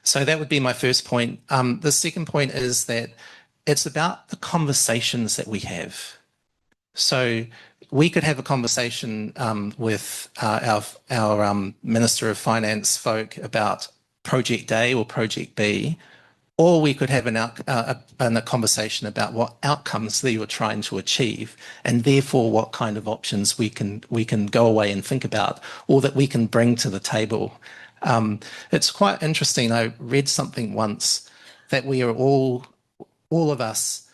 So that would be my first point. The second point is that it's about the conversations that we have. So we could have a conversation with our Minister of Finance folk about Project A or Project B, or we could have a conversation about what outcomes that you're trying to achieve, and therefore what kind of options we can go away and think about, or that we can bring to the table. It's quite interesting. I read something once that we are all of us,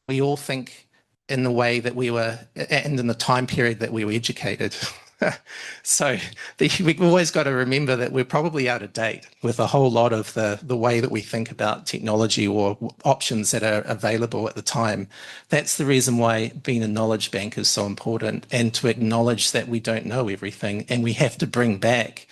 we all think in the way that we were, and in the time period that we were educated. So we've always got to remember that we're probably out of date with a whole lot of the way that we think about technology or options that are available at the time. That's the reason why being a knowledge bank is so important, and to acknowledge that we don't know everything, and we have to bring back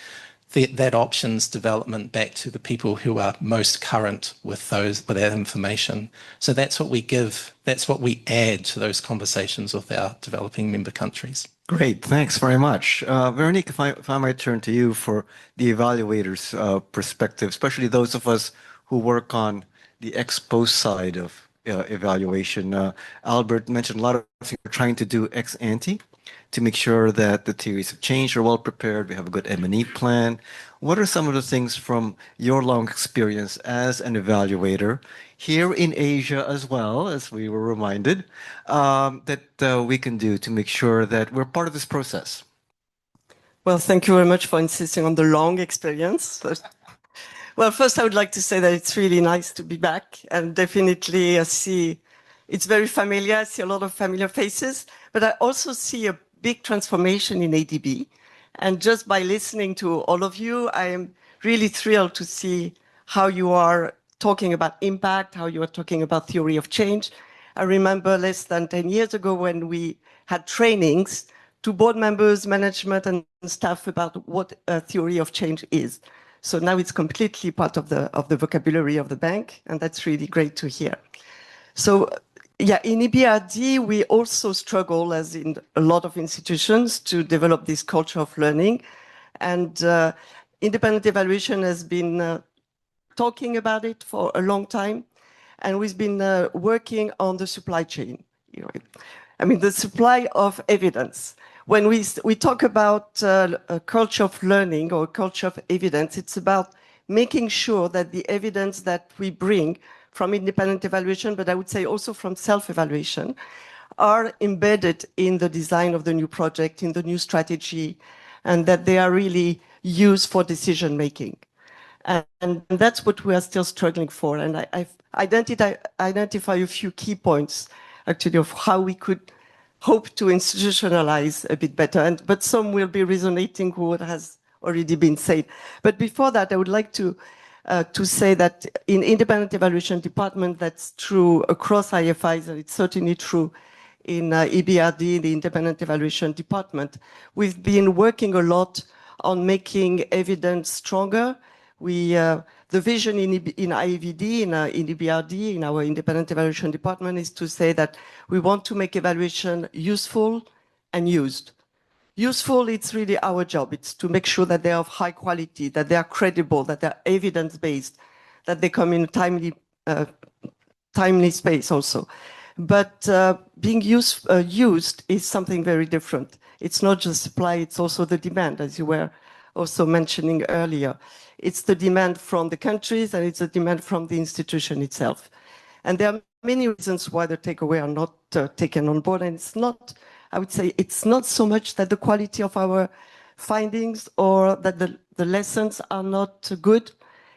that options development back to the people who are most current with that information. So that's what we give, that's what we add to those conversations with our developing member countries. Great, thanks very much. Veronique, if I might turn to you for the evaluator's perspective, especially those of us who work on the ex post side of evaluation. Albert mentioned a lot of things we're trying to do ex ante to make sure that the theories of change are well prepared, we have a good M&E plan. What are some of the things from your long experience as an evaluator here in Asia as well, as we were reminded, that we can do to make sure that we're part of this process? Well, thank you very much for insisting on the long experience. Well, first I would like to say that it's really nice to be back, and definitely I see it's very familiar. I see a lot of familiar faces, but I also see a big transformation in ADB. And just by listening to all of you, I am really thrilled to see how you are talking about impact, how you are talking about theory of change. I remember less than 10 years ago when we had trainings to board members, management, and staff about what a theory of change is. So now it's completely part of the vocabulary of the bank, and that's really great to hear. So yeah, in EBRD, we also struggle, as in a lot of institutions, to develop this culture of learning. And independent evaluation has been talking about it for a long time. And we've been working on the supply chain. I mean, the supply of evidence. When we talk about a culture of learning or a culture of evidence, it's about making sure that the evidence that we bring from independent evaluation, but I would say also from self-evaluation, are embedded in the design of the new project, in the new strategy, and that they are really used for decision-making. And that's what we are still struggling for. And I've identify a few key points, actually, of how we could hope to institutionalize a bit better. But some will be resonating with what has already been said. But before that, I would like to say that in independent evaluation department, that's true across IFIs, and it's certainly true in EBRD, the independent evaluation department. We've been working a lot on making evidence stronger. The vision in IEVD, in EBRD, in our independent evaluation department, is to say that we want to make evaluation useful and used. Useful, it's really our job. It's to make sure that they are of high quality, that they are credible, that they're evidence-based, that they come in a timely space also. But being used is something very different. It's not just supply, it's also the demand, as you were also mentioning earlier. It's the demand from the countries, and it's the demand from the institution itself. And there are many reasons why the takeaway are not taken on board, and it's not, I would say, it's not so much that the quality of our findings or that the lessons are not good.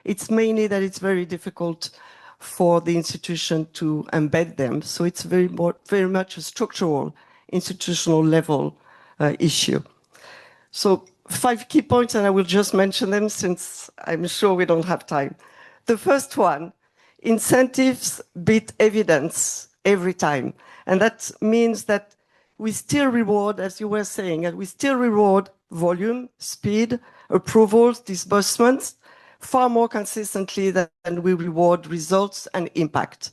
It's mainly that it's very difficult for the institution to embed them. So it's very much a structural, institutional level issue. So 5 key points, and I will just mention them since I'm sure we don't have time. The first one, incentives beat evidence every time. And that means that we still reward, as you were saying, and we still reward volume, speed, approvals, disbursements, far more consistently than we reward results and impact.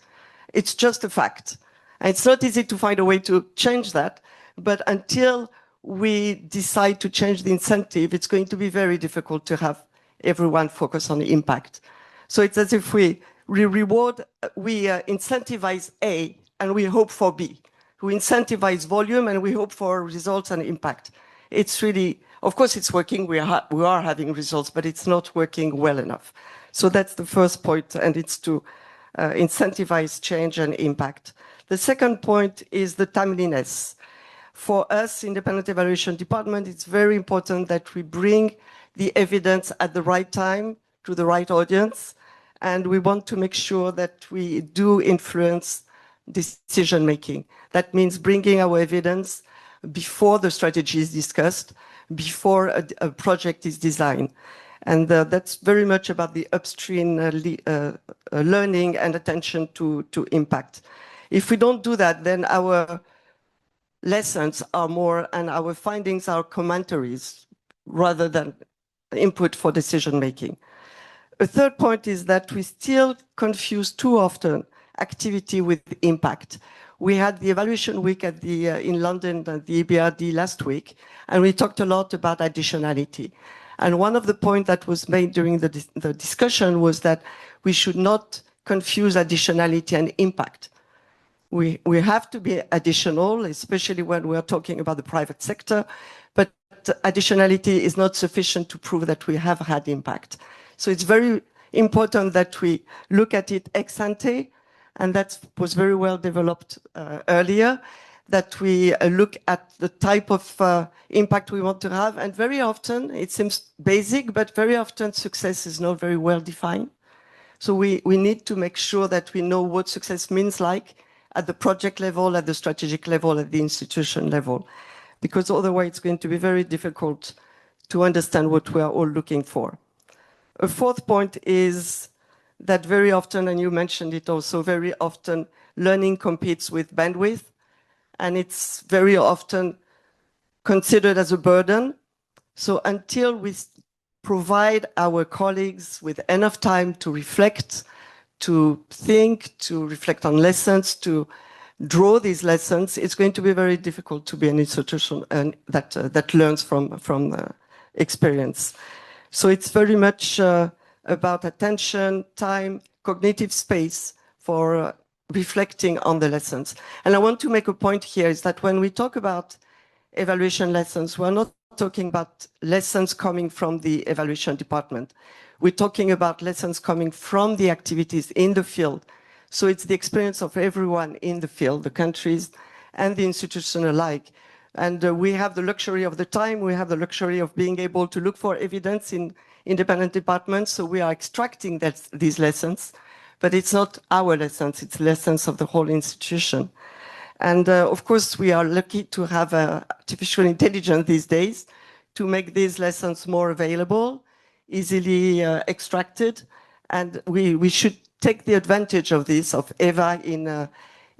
It's just a fact. And it's not easy to find a way to change that, but until we decide to change the incentive, it's going to be very difficult to have everyone focus on the impact. So it's as if we incentivize A and we hope for B. We incentivize volume and we hope for results and impact. It's really, of course it's working, we are having results, but it's not working well enough. So that's the first point, and it's to incentivize change and impact. The second point is the timeliness. For us, Independent Evaluation Department, it's very important that we bring the evidence at the right time to the right audience, and we want to make sure that we do influence decision-making. That means bringing our evidence before the strategy is discussed, before a project is designed. And that's very much about the upstream learning and attention to impact. If we don't do that, then our lessons are more, and our findings are commentaries rather than input for decision-making. A third point is that we still confuse too often activity with impact. We had the evaluation week at in London at the EBRD last week, and we talked a lot about additionality. And one of the points that was made during the discussion was that we should not confuse additionality and impact. We have to be additional, especially when we are talking about the private sector, but additionality is not sufficient to prove that we have had impact. So it's very important that we look at it ex ante, and that was very well developed earlier, that we look at the type of impact we want to have. And very often, it seems basic, but very often success is not very well defined. So we need to make sure that we know what success means like at the project level, at the strategic level, at the institution level, because otherwise it's going to be very difficult to understand what we are all looking for. A fourth point is that very often, and you mentioned it also, very often learning competes with bandwidth, and it's very often considered as a burden. So until we provide our colleagues with enough time to reflect, to think, to reflect on lessons, to draw these lessons, it's going to be very difficult to be an institution that learns from experience. So it's very much about attention, time, cognitive space for reflecting on the lessons. And I want to make a point here is that when we talk about evaluation lessons, we're not talking about lessons coming from the evaluation department. We're talking about lessons coming from the activities in the field. So it's the experience of everyone in the field, the countries and the institution alike. And we have the luxury of the time, we have the luxury of being able to look for evidence in independent departments. So we are extracting these lessons, but it's not our lessons, it's lessons of the whole institution. And of course, we are lucky to have artificial intelligence these days to make these lessons more available, easily extracted. And we should take the advantage of this, of EVA in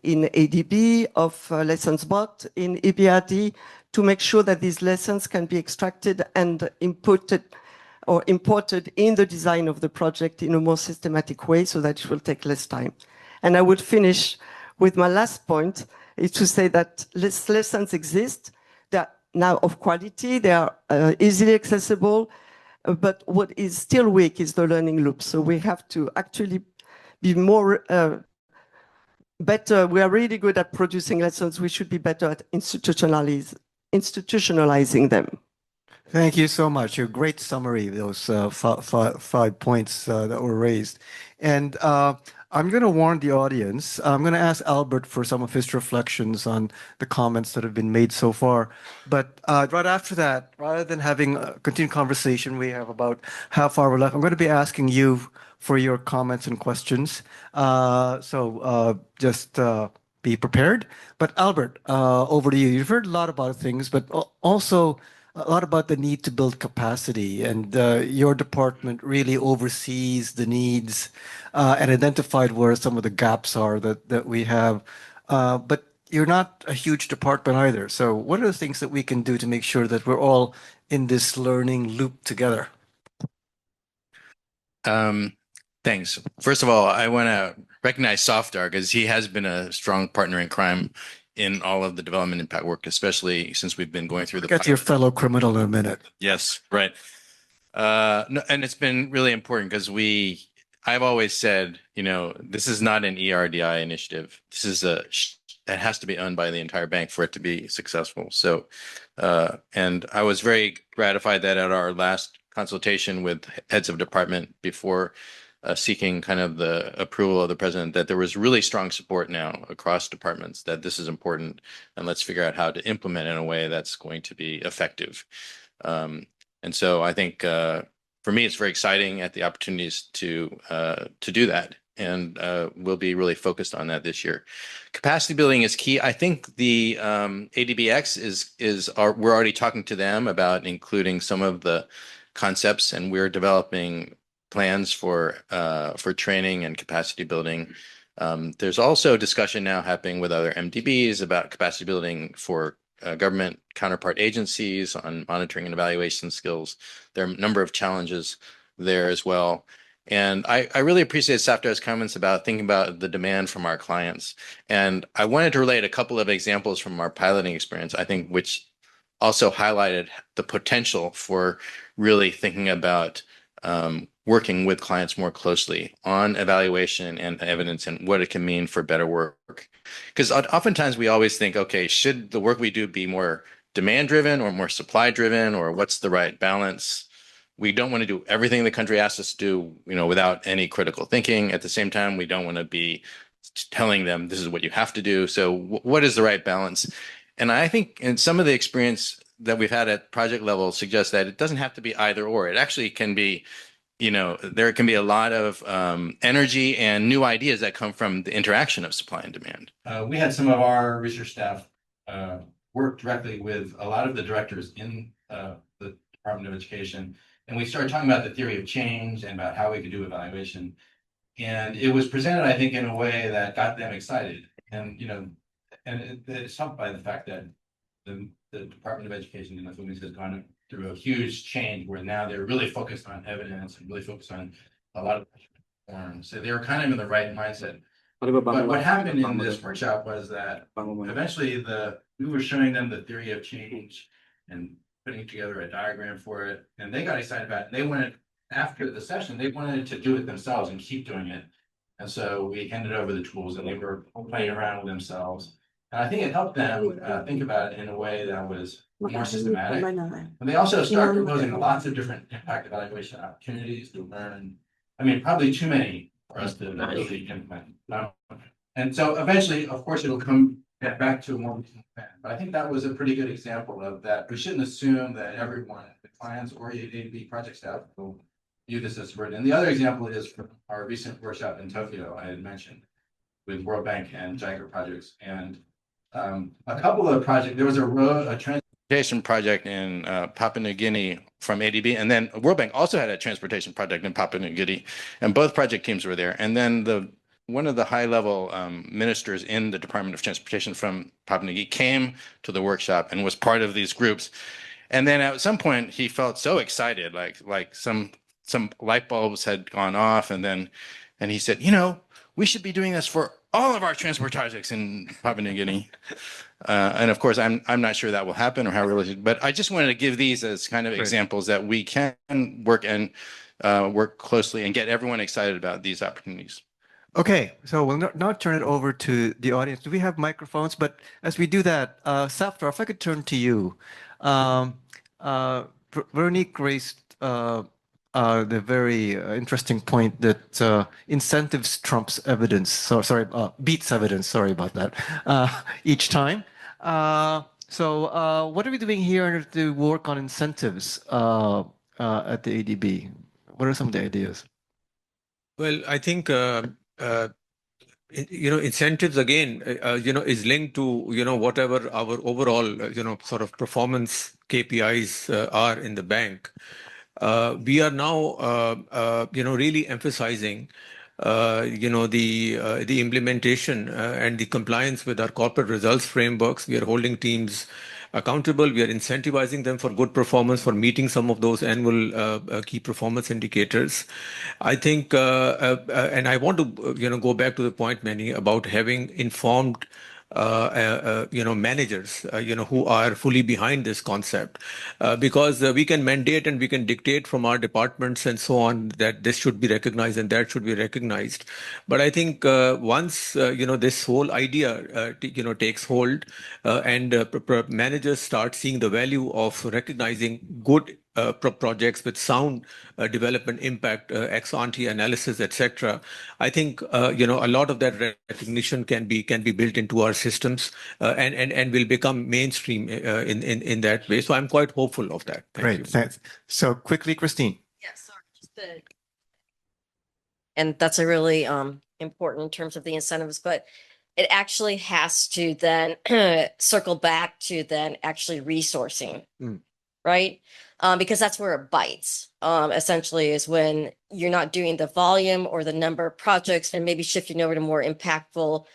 ADB, of Lessons Bot in EBRD, to make sure that these lessons can be extracted and inputted or imported in the design of the project in a more systematic way so that it will take less time. And I would finish with my last point, is to say that lessons exist. They are now of quality, they are easily accessible, but what is still weak is the learning loop. So we have to actually be more better. We are really good at producing lessons. We should be better at institutionalizing them. Thank you so much. A great summary of those 5 points that were raised. And I'm going to warn the audience. I'm going to ask Albert for some of his reflections on the comments that have been made so far. But right after that, rather than having a continued conversation, we have about half hour left. I'm going to be asking you for your comments and questions. Just be prepared. But Albert, over to you. You've heard a lot about things, but also a lot about the need to build capacity, and your department really oversees the needs and identified where some of the gaps are that we have. But you're not a huge department either. So what are the things that we can do to make sure that we're all in this learning loop together? Thanks. First of all, I want to recognize Softar because he has been a strong partner in crime in all of the development impact work, especially since we've been going through the. Get to your fellow criminal in a minute. Yes, right. No, and it's been really important because I've always said, this is not an ERDI initiative. This is it has to be owned by the entire bank for it to be successful. So, and I was very gratified that at our last consultation with heads of department before seeking kind of the approval of the president, that there was really strong support now across departments that this is important, and let's figure out how to implement in a way that's going to be effective. And so I think for me, it's very exciting at the opportunities to do that, and we'll be really focused on that this year. Capacity building is key. I think the ADBX we're already talking to them about including some of the concepts, and we're developing plans for training and capacity building. There's also discussion now happening with other MDBs about capacity building for government counterpart agencies on monitoring and evaluation skills. There are a number of challenges there as well. And I really appreciate Safdar's comments about thinking about the demand from our clients. And I wanted to relate a couple of examples from our piloting experience, I think, which also highlighted the potential for really thinking about working with clients more closely on evaluation and evidence and what it can mean for better work. Because oftentimes we always think, okay, should the work we do be more demand driven or more supply driven, or what's the right balance? We don't want to do everything the country asks us to do, without any critical thinking. At the same time, we don't want to be telling them this is what you have to do. So what is the right balance? And I think in some of the experience that we've had at project level suggests that it doesn't have to be either or. It actually can be, there can be a lot of energy and new ideas that come from the interaction of supply and demand. We had some of our research staff work directly with a lot of the directors in the Department of Education, and we started talking about the theory of change and about how we could do evaluation. And it was presented, I think, in a way that got them excited. And it's helped by the fact that the Department of Education in the Philippines has gone through a huge change where now they're really focused on evidence and really focused on a lot of reforms. So they were kind of in the right mindset. But what happened in this workshop was that eventually we were showing them the theory of change and putting together a diagram for it, and they got excited about it. They wanted, after the session, they wanted to do it themselves and keep doing it. And so we handed over the tools, and they were playing around with themselves. And I think it helped them think about it in a way that was more systematic. And they also started proposing lots of different impact evaluation opportunities to learn. I mean, probably too many for us to really implement. And so eventually, of course, it'll come back to a more plan. But I think that was a pretty good example of that. We shouldn't assume that everyone, the clients or ADB project staff, will view this as a burden. And the other example is from our recent workshop in Tokyo, I had mentioned, with World Bank and JICA projects. And a couple of projects, there was a transportation project in Papua New Guinea from ADB, and then World Bank also had a transportation project in Papua New Guinea, and both project teams were there. And then one of the high-level ministers in the Department of Transportation from Papua New Guinea came to the workshop and was part of these groups. And then at some point, he felt so excited, like some light bulbs had gone off, and he said, we should be doing this for all of our transport projects in Papua New Guinea. And of course, I'm not sure that will happen or how realistic, but I just wanted to give these as kind of examples that we can work closely and get everyone excited about these opportunities. Okay, so we'll now turn it over to the audience. Do we have microphones? But as we do that, Safdar, if I could turn to you. Veronique raised the very interesting point that incentives trumps evidence. So sorry, beats evidence. Sorry about that. Each time. So what are we doing here to work on incentives at the ADB? What are some of the ideas? Well, I think incentives again, is linked to whatever our overall sort of performance KPIs are in the bank. We are now really emphasizing the implementation and the compliance with our corporate results frameworks. We are holding teams accountable. We are incentivizing them for good performance, for meeting some of those annual key performance indicators. I think, and I want to go back to the point, Manny, about having informed managers, who are fully behind this concept, because we can mandate and we can dictate from our departments and so on that this should be recognized and that should be recognized. But I think once this whole idea takes hold and managers start seeing the value of recognizing good projects with sound development impact, ex ante analysis, etc. I think a lot of that recognition can be built into our systems and will become mainstream in that way. So I'm quite hopeful of that. Thank you. Thanks. So quickly, Christine. Yes, sorry, and that's a really important in terms of the incentives, but it actually has to then circle back to then actually resourcing, right? Because that's where it bites, essentially, is when you're not doing the volume or the number of projects and maybe shifting over to more impactful,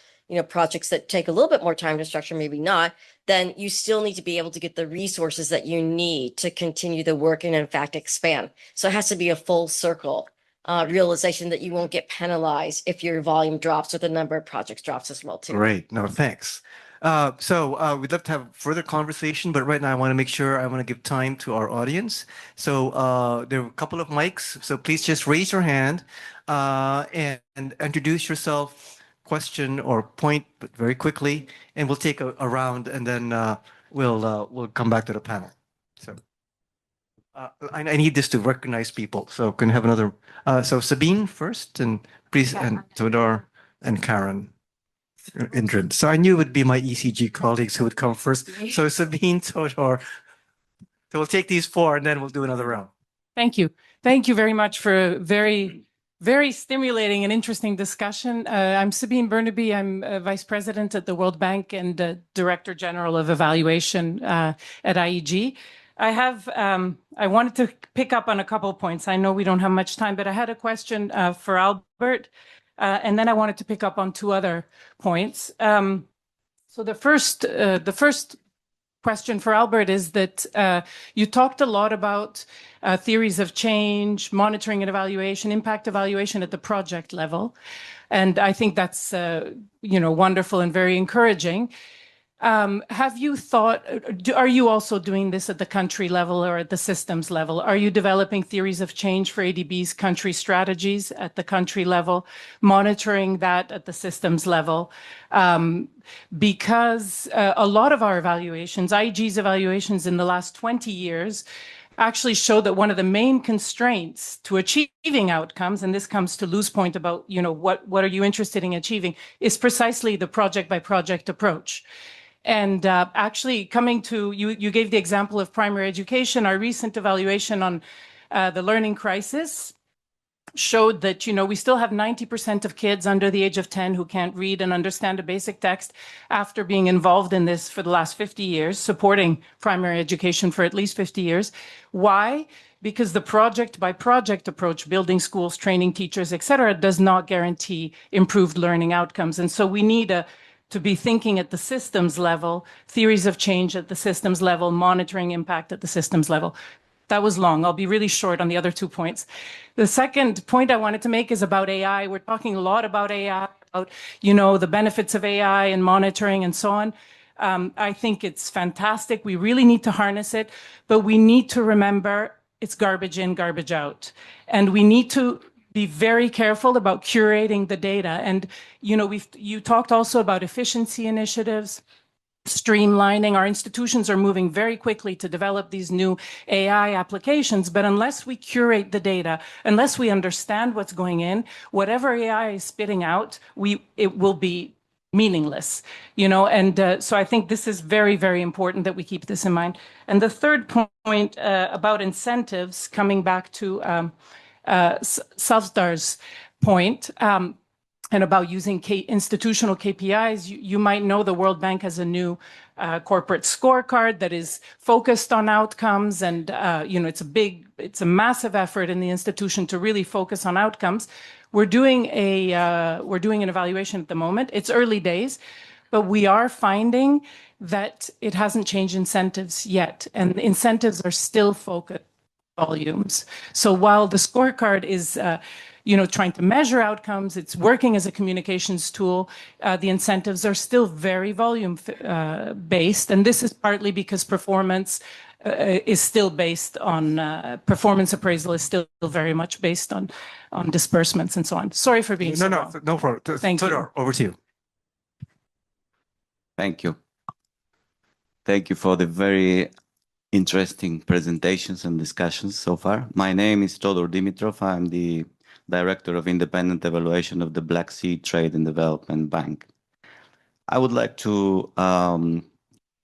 projects that take a little bit more time to structure, maybe not, then you still need to be able to get the resources that you need to continue the work and in fact expand. So it has to be a full circle realization that you won't get penalized if your volume drops or the number of projects drops as well too. Great. No, thanks. So we'd love to have further conversation, but right now I want to make sure I want to give time to our audience. So there are a couple of mics, so please just raise your hand and introduce yourself, question or point, but very quickly, and we'll take a round, and then we'll come back to the panel. So I need this to recognize people. So can I have another? So Sabine first, and please, and Todor and Karen. Indrid. So I knew it would be my ECG colleagues who would come first. So Sabine, Todor. So we'll take these four and then we'll do another round. Thank you. Thank you very much for a very, very stimulating and interesting discussion. I'm Sabine Burnaby. I'm Vice President at the World Bank and Director General of Evaluation at IEG. I wanted to pick up on a couple of points. I know we don't have much time, but I had a question for Albert. And then I wanted to pick up on two other points. So the first question for Albert is that you talked a lot about theories of change, monitoring and evaluation, impact evaluation at the project level. And I think that's wonderful and very encouraging. Have you thought, are you also doing this at the country level or at the systems level? Are you developing theories of change for ADB's country strategies at the country level, monitoring that at the systems level? Because a lot of our evaluations, IEG's evaluations in the last 20 years, actually show that one of the main constraints to achieving outcomes, and this comes to Lou's point about, what are you interested in achieving, is precisely the project by project approach. And actually coming to, you gave the example of primary education. Our recent evaluation on the learning crisis showed that, we still have 90% of kids under the age of 10 who can't read and understand a basic text after being involved in this for the last 50 years, supporting primary education for at least 50 years. Why? Because the project by project approach, building schools, training teachers, et cetera, does not guarantee improved learning outcomes. And so we need to be thinking at the systems level, theories of change at the systems level, monitoring impact at the systems level. That was long. I'll be really short on the other 2 points. The second point I wanted to make is about AI. We're talking a lot about AI, about, the benefits of AI and monitoring and so on. I think it's fantastic. We really need to harness it, but we need to remember it's garbage in, garbage out. And we need to be very careful about curating the data. And, you talked also about efficiency initiatives. streamlining. Our institutions are moving very quickly to develop these new AI applications, but unless we curate the data, unless we understand what's going in, whatever AI is spitting out, it will be meaningless, and so I think this is very, very important that we keep this in mind. And the third point about incentives, coming back to Salvdar's point, and about using institutional KPIs, you might know the World Bank has a new corporate scorecard that is focused on outcomes, and it's a massive effort in the institution to really focus on outcomes. We're doing an evaluation at the moment. It's early days, but we are finding that it hasn't changed incentives yet, and the incentives are still focused on volumes. So while the scorecard is trying to measure outcomes, it's working as a communications tool, the incentives are still very volume based. And this is partly because performance is still based on, performance appraisal is still very much based on disbursements and so on. Sorry for being so long. No problem. Thank you. Over to you. Thank you. Thank you for the very interesting presentations and discussions so far. My name is Todor Dimitrov. I'm the Director of Independent Evaluation of the Black Sea Trade and Development Bank. I would like to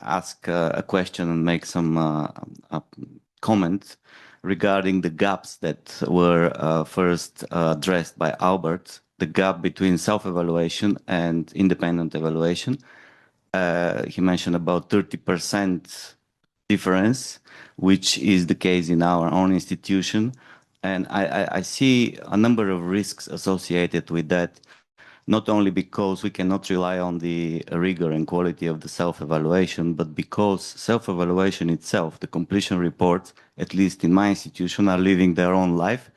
ask a question and make some comments regarding the gaps that were first addressed by Albert, the gap between self-evaluation and independent evaluation. He mentioned about 30% difference, which is the case in our own institution. And I see a number of risks associated with that, not only because we cannot rely on the rigor and quality of the self-evaluation, but because self-evaluation itself, the completion reports, at least in my institution, are living their own life.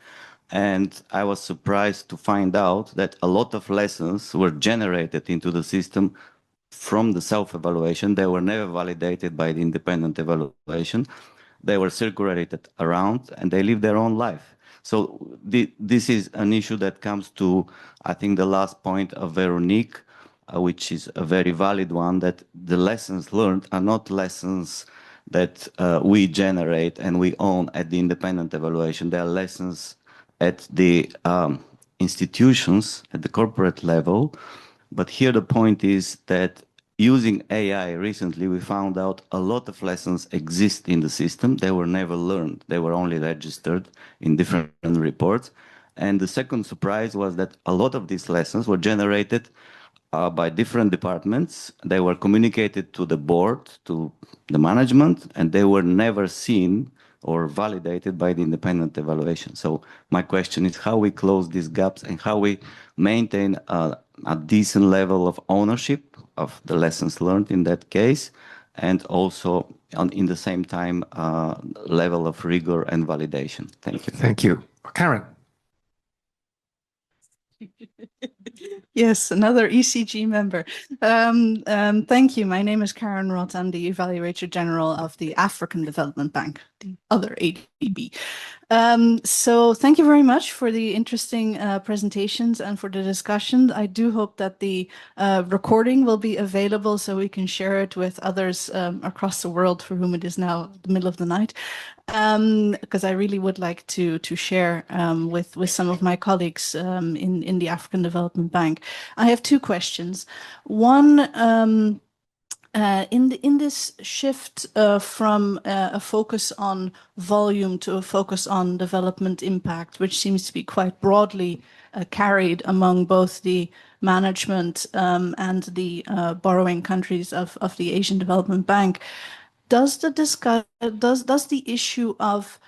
And I was surprised to find out that a lot of lessons were generated into the system from the self-evaluation. They were never validated by the independent evaluation. They were circulated around and they live their own life. So this is an issue that comes to, I think, the last point of Veronique, which is a very valid one, that the lessons learned are not lessons that we generate and we own at the independent evaluation. They are lessons at the institutions, at the corporate level. But here the point is that using AI recently, we found out a lot of lessons exist in the system. They were never learned. They were only registered in different reports. And the second surprise was that a lot of these lessons were generated by different departments. They were communicated to the board, to the management, and they were never seen or validated by the independent evaluation. So my question is how we close these gaps and how we maintain a decent level of ownership of the lessons learned in that case, and also in the same time level of rigor and validation. Thank you. Thank you. Karen. Yes, another ECG member. Thank you. My name is Karen Roth. I'm the Evaluator General of the African Development Bank, the other ADB. So thank you very much for the interesting presentations and for the discussion. I do hope that the recording will be available so we can share it with others across the world for whom it is now the middle of the night. Because I really would like to share with some of my colleagues in the African Development Bank. I have two questions. One, in this shift from a focus on volume to a focus on development impact, which seems to be quite broadly carried among both the management and the borrowing countries of the Asian Development Bank, does the issue of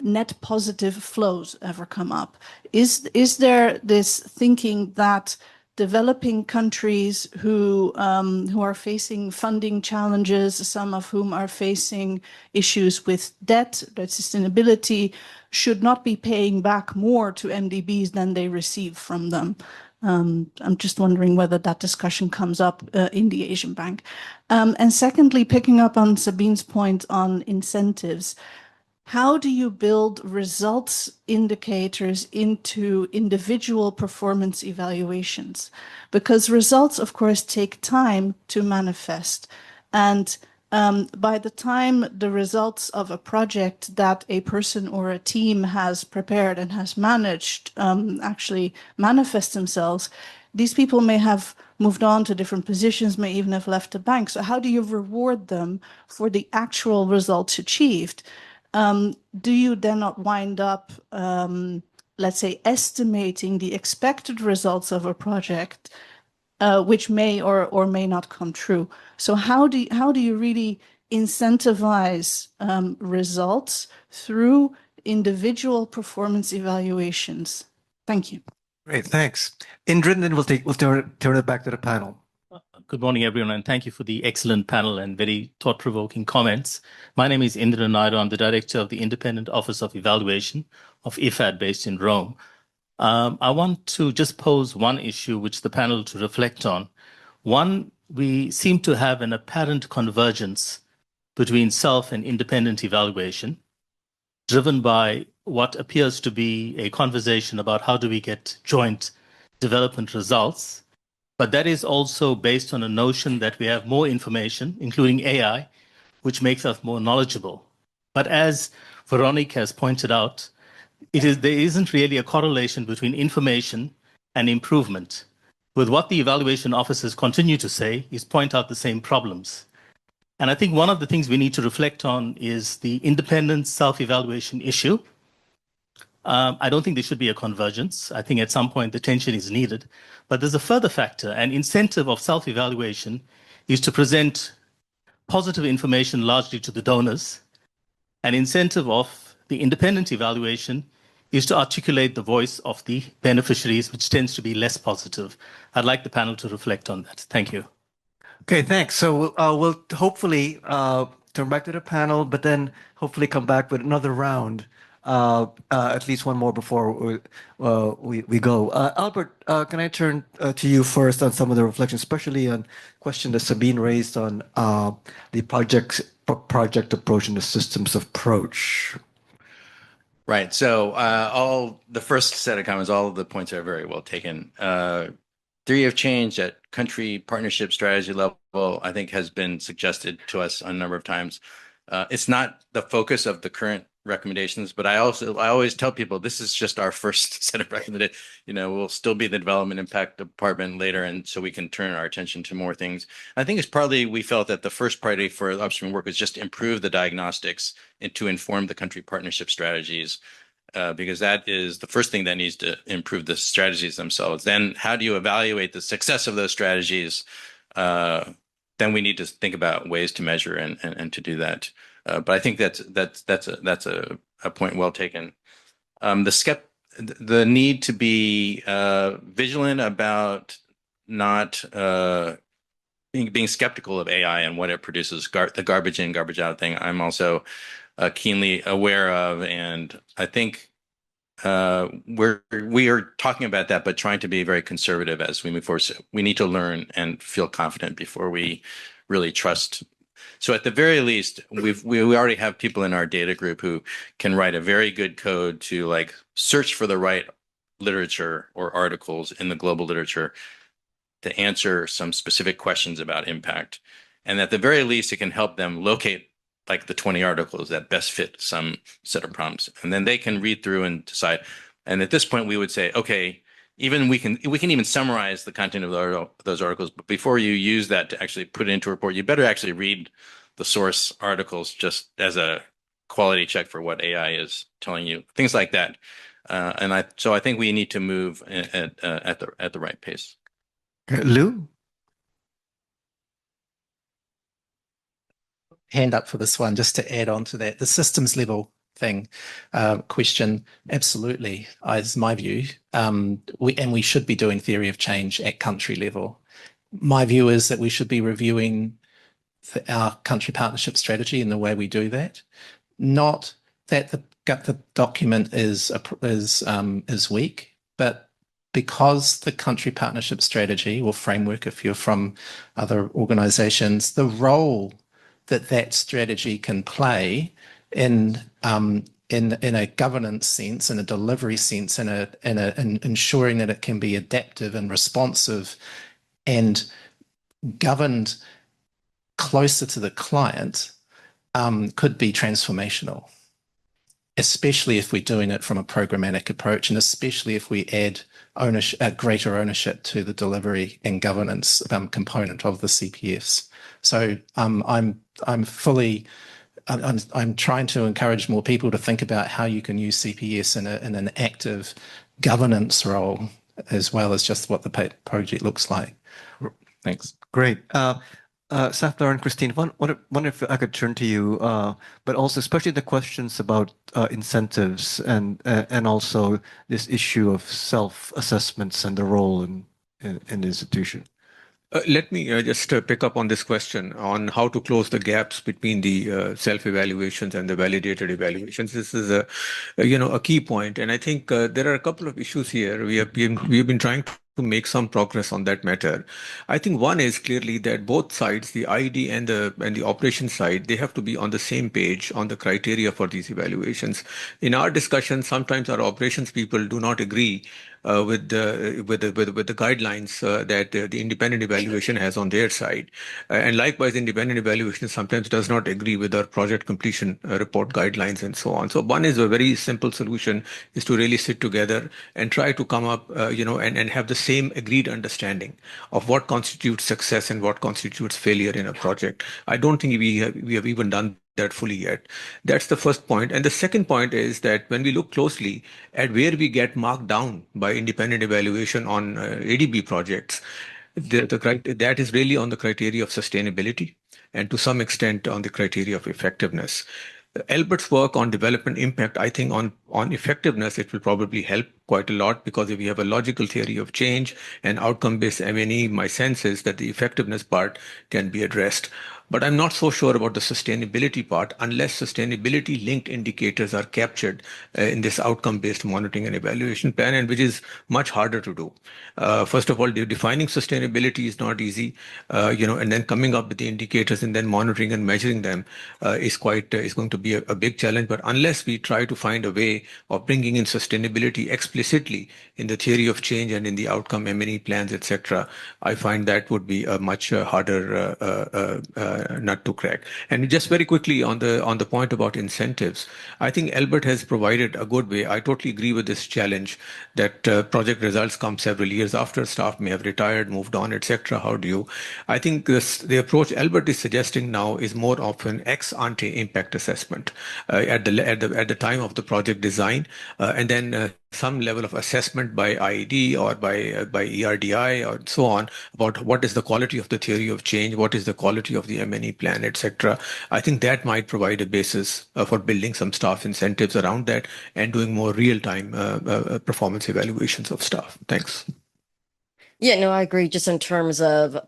net positive flows ever come up? Is there this thinking that developing countries who are facing funding challenges, some of whom are facing issues with debt sustainability, should not be paying back more to MDBs than they receive from them? I'm just wondering whether that discussion comes up in the Asian Bank. And secondly, picking up on Sabine's point on incentives, how do you build results indicators into individual performance evaluations? Because results, of course, take time to manifest. And by the time the results of a project that a person or a team has prepared and has managed actually manifest themselves, these people may have moved on to different positions, may even have left the bank. So how do you reward them for the actual results achieved? Do you then not wind up, let's say, estimating the expected results of a project, which may or may not come true? So how do you really incentivize results through individual performance evaluations? Thank you. Great, thanks. Indra, then we'll turn it back to the panel. Good morning, everyone, and thank you for the excellent panel and very thought-provoking comments. My name is Indra Naidu. I'm the director of the Independent Office of Evaluation of IFAD based in Rome. I want to just pose one issue which the panel to reflect on. One, we seem to have an apparent convergence between self and independent evaluation, driven by what appears to be a conversation about how do we get joint development results. But that is also based on a notion that we have more information, including AI, which makes us more knowledgeable. But as Veronique has pointed out, there isn't really a correlation between information and improvement. With what the evaluation officers continue to say is point out the same problems. And I think one of the things we need to reflect on is the independent self-evaluation issue. I don't think there should be a convergence. I think at some point the tension is needed. But there's a further factor. An incentive of self-evaluation is to present positive information largely to the donors. An incentive of the independent evaluation is to articulate the voice of the beneficiaries, which tends to be less positive. I'd like the panel to reflect on that. Thank you. Okay, thanks. So we'll hopefully turn back to the panel, but then hopefully come back with another round, at least one more before we go. Albert, can I turn to you first on some of the reflections, especially on question that Sabine raised on the project approach and the systems approach? Right. So all the first set of comments, all of the points are very well taken. Theory of change at country partnership strategy level, I think, has been suggested to us a number of times. It's not the focus of the current recommendations, but I always tell people this is just our first set of recommendations. We'll still be the development impact department later, and so we can turn our attention to more things. I think it's partly we felt that the first priority for upstream work was just improve the diagnostics and to inform the country partnership strategies. Because that is the first thing that needs to improve the strategies themselves. Then how do you evaluate the success of those strategies? Then we need to think about ways to measure and to do that. But I think that's a point well taken. The need to be vigilant about not being skeptical of AI and what it produces, the garbage in, garbage out thing. I'm also keenly aware of, and I think we are talking about that, but trying to be very conservative as we move forward. So we need to learn and feel confident before we really trust. So at the very least, we already have people in our data group who can write a very good code to search for the right literature or articles in the global literature to answer some specific questions about impact. And at the very least, it can help them locate the 20 articles that best fit some set of problems. And then they can read through and decide. And at this point, we would say, okay, even we can even summarize the content of those articles. But before you use that to actually put it into a report, you better actually read the source articles just as a quality check for what AI is telling you, things like that. So I think we need to move at the right pace. Lou? Hand up for this one, just to add on to that. The systems level thing question, absolutely, is my view. We should be doing theory of change at country level. My view is that we should be reviewing our country partnership strategy and the way we do that. Not that the document is weak, but because the country partnership strategy or framework, if you're from other organizations, the role that strategy can play in a governance sense, in a delivery sense, in ensuring that it can be adaptive and responsive and governed closer to the client could be transformational, especially if we're doing it from a programmatic approach, and especially if we add greater ownership to the delivery and governance component of the CPFs. So I'm trying to encourage more people to think about how you can use CPS in an active governance role, as well as just what the project looks like. Thanks. Great. Safdar and Christine, wonder if I could turn to you, but also especially the questions about incentives and also this issue of self-assessments and the role in the institution. Let me just pick up on this question on how to close the gaps between the self-evaluations and the validated evaluations. This is a key point, and I think there are a couple of issues here. We have been trying to make some progress on that matter. I think one is clearly that both sides, the ID and the operations side, they have to be on the same page on the criteria for these evaluations. In our discussion, sometimes our operations people do not agree with the guidelines that the independent evaluation has on their side, and likewise, independent evaluation sometimes does not agree with our project completion report guidelines and so on. So one is a very simple solution is to really sit together and try to come up, and have the same agreed understanding of what constitutes success and what constitutes failure in a project. I don't think we have even done that fully yet. That's the first point. And the second point is that when we look closely at where we get marked down by independent evaluation on ADB projects, that is really on the criteria of sustainability and to some extent on the criteria of effectiveness. Albert's work on development impact, I think on effectiveness, it will probably help quite a lot, because if we have a logical theory of change and outcome-based M&E, my sense is that the effectiveness part can be addressed. But I'm not so sure about the sustainability part unless sustainability-linked indicators are captured in this outcome-based monitoring and evaluation plan, and which is much harder to do. First of all, defining sustainability is not easy, and then coming up with the indicators and then monitoring and measuring them is going to be a big challenge. But unless we try to find a way of bringing in sustainability explicitly in the theory of change and in the outcome M&E plans, etc., I find that would be a much harder nut to crack. And just very quickly on the point about incentives, I think Albert has provided a good way. I totally agree with this challenge that project results come several years after, staff may have retired, moved on, etc. How do you? I think the approach Albert is suggesting now is more of an ex ante impact assessment at the time of the project design, and then some level of assessment by IED or by ERDI or so on about what is the quality of the theory of change, what is the quality of the M&E plan, etc. I think that might provide a basis for building some staff incentives around that and doing more real-time performance evaluations of staff. Thanks. Yeah, no, I agree. Just in terms of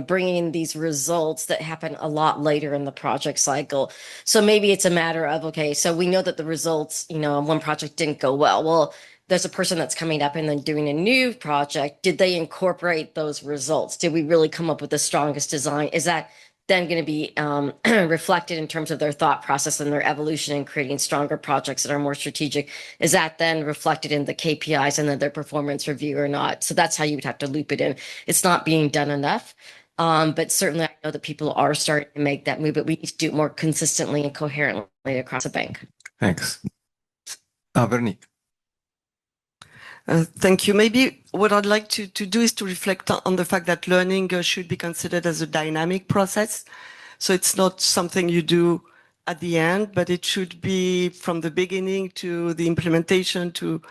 bringing in these results that happen a lot later in the project cycle. So maybe it's a matter of, okay, so we know that the results, one project didn't go well. Well, there's a person that's coming up and then doing a new project. Did they incorporate those results? Did we really come up with the strongest design? Is that then going to be reflected in terms of their thought process and their evolution in creating stronger projects that are more strategic? Is that then reflected in the KPIs and then their performance review or not? So that's how you would have to loop it in. It's not being done enough, but certainly I know that people are starting to make that move, but we need to do it more consistently and coherently across the bank. Thanks. Veronique. Thank you. Maybe what I'd like to do is to reflect on the fact that learning should be considered as a dynamic process. So it's not something you do at the end, but it should be from the beginning to the implementation to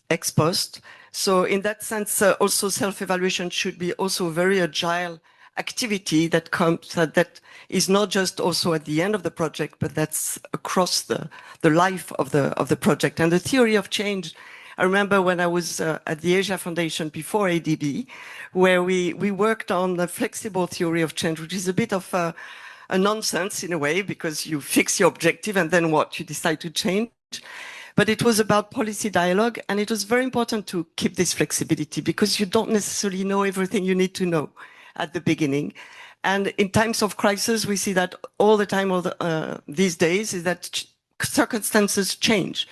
ex post. So in that sense, also self-evaluation should be also a very agile activity that is not just also at the end of the project, but that's across the life of the project. And the theory of change, I remember when I was at the Asia Foundation before ADB, where we worked on the flexible theory of change, which is a bit of a nonsense in a way, because you fix your objective and then what? You decide to change. But it was about policy dialogue, and it was very important to keep this flexibility because you don't necessarily know everything you need to know at the beginning. And in times of crisis, we see that all the time these days is that circumstances change.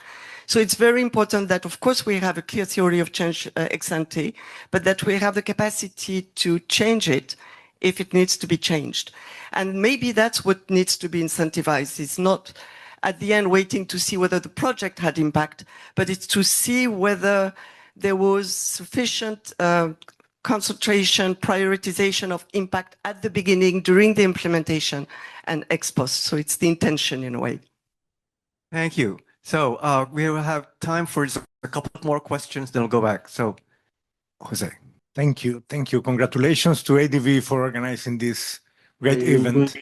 So it's very important that, of course, we have a clear theory of change ex ante, but that we have the capacity to change it if it needs to be changed. And maybe that's what needs to be incentivized. It's not at the end waiting to see whether the project had impact, but it's to see whether there was sufficient concentration, prioritization of impact at the beginning, during the implementation, and ex post. So it's the intention in a way. Thank you. So we will have time for a couple more questions, then we'll go back. So, Jose. Thank you. Thank you. Congratulations to ADB for organizing this great event.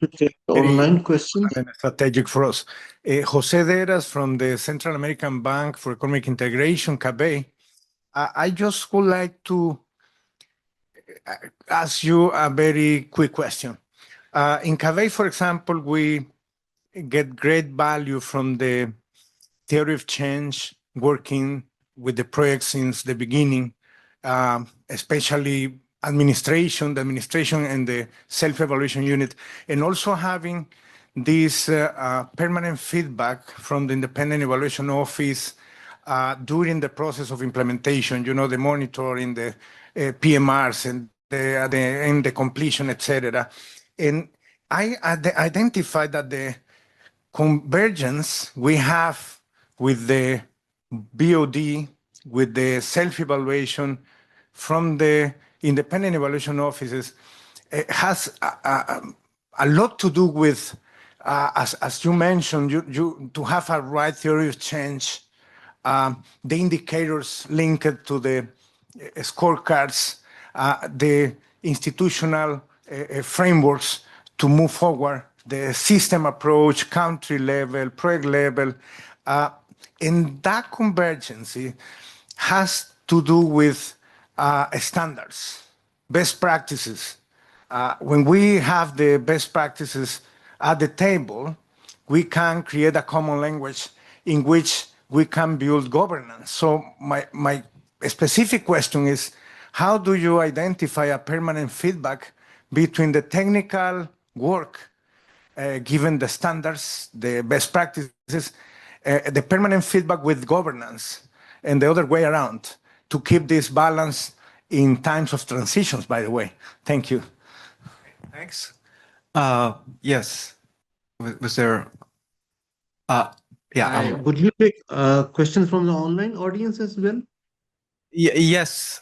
Online questions. And strategic for us. Jose Deras from the Central American Bank for Economic Integration, CABE. I just would like to ask you a very quick question. In CABE, for example, we get great value from the theory of change, working with the project since the beginning, especially the administration and the self-evaluation unit, and also having this permanent feedback from the Independent Evaluation Office during the process of implementation, the monitoring, the PMRs, and the completion, etc. And I identified that the convergence we have with the BOD, with the self-evaluation from the independent evaluation offices, has a lot to do with, as you mentioned, you to have a right theory of change, the indicators linked to the scorecards, the institutional frameworks to move forward, the system approach, country level, project level, and that convergence has to do with standards, best practices. When we have the best practices at the table, we can create a common language in which we can build governance. So my specific question is, how do you identify a permanent feedback between the technical work, given the standards, the best practices, the permanent feedback with governance, and the other way around, to keep this balance in times of transitions, by the way? Thank you. Thanks. Yes. Was there? Yeah. Would you take questions from the online audience as well? Yes.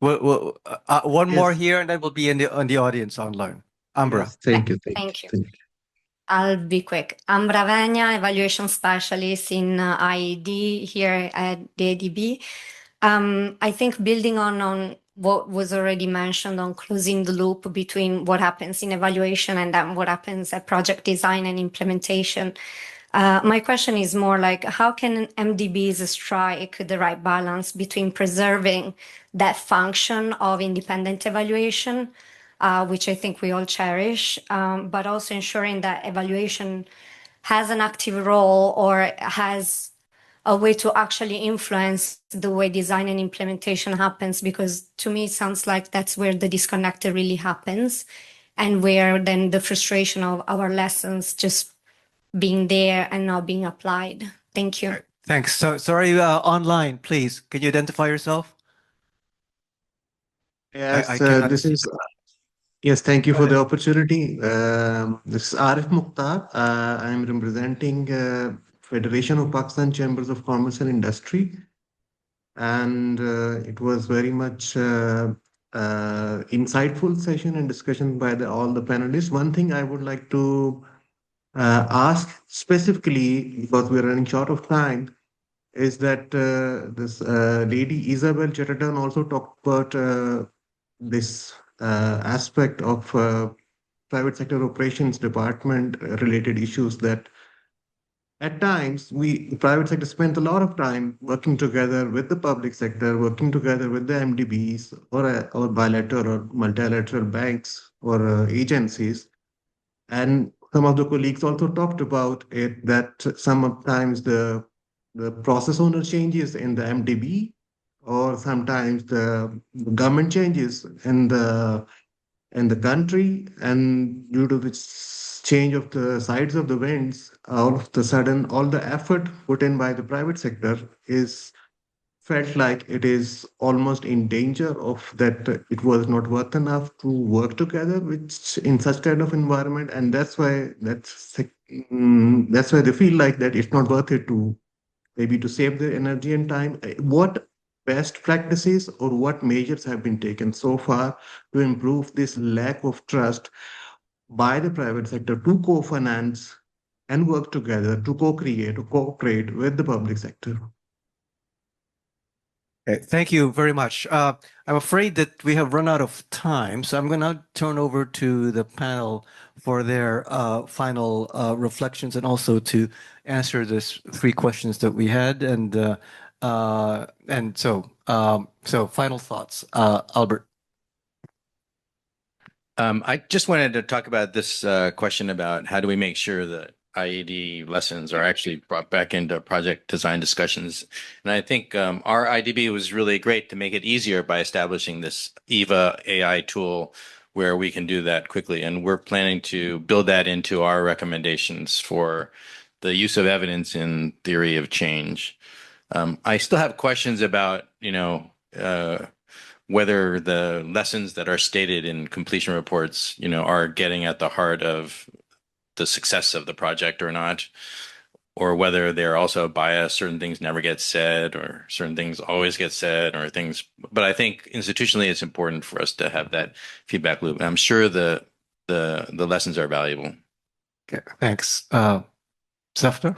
Well, one Yes. more here, and then we'll be on the audience online. Ambra. Yes, thank you. Thank you. I'll be quick. I'm Ravenia, evaluation specialist in IED here at the ADB. I think building on what was already mentioned on closing the loop between what happens in evaluation and then what happens at project design and implementation. My question is more like, how can MDBs strike the right balance between preserving that function of independent evaluation, which I think we all cherish, but also ensuring that evaluation has an active role or has a way to actually influence the way design and implementation happens, because to me it sounds like that's where the disconnect really happens, and where then the frustration of our lessons just being there and not being applied. Thank you. Thanks. So sorry, online, please. Can you identify yourself? Yes, this is. Yes, thank you for the opportunity. This is Arif Mukhtar. I'm representing Federation of Pakistan Chambers of Commerce and Industry, and it was very much insightful session and discussion by all the panelists. One thing I would like to ask specifically, because we're running short of time, is that this lady Isabel Chatterton also talked about this aspect of private sector operations department related issues, that at times the private sector spent a lot of time working together with the public sector, working together with the MDBs or bilateral or multilateral banks or agencies. And some of the colleagues also talked about it, that sometimes the process owner changes in the MDB, or sometimes the government changes in the country, and due to this change of the sides of the winds, all of the sudden all the effort put in by the private sector is felt like it is almost in danger of that it was not worth enough to work together which in such kind of environment, and that's why they feel like that it's not worth it to maybe to save their energy and time. What best practices or what measures have been taken so far to improve this lack of trust by the private sector to co-finance and work together to co-create or cooperate with the public sector? Okay, thank you very much. I'm afraid that we have run out of time, so I'm going to turn over to the panel for their final reflections and also to answer these three questions that we had. And so final thoughts, Albert. I just wanted to talk about this question about how do we make sure that IED lessons are actually brought back into project design discussions. And I think our IDB was really great to make it easier by establishing this EVA AI tool where we can do that quickly. And we're planning to build that into our recommendations for the use of evidence in theory of change. I still have questions about, whether the lessons that are stated in completion reports, are getting at the heart of the success of the project or not, or whether they're also biased, certain things never get said or certain things always get said or things. But I think institutionally it's important for us to have that feedback loop. And I'm sure the lessons are valuable. Okay, thanks. Zaftar?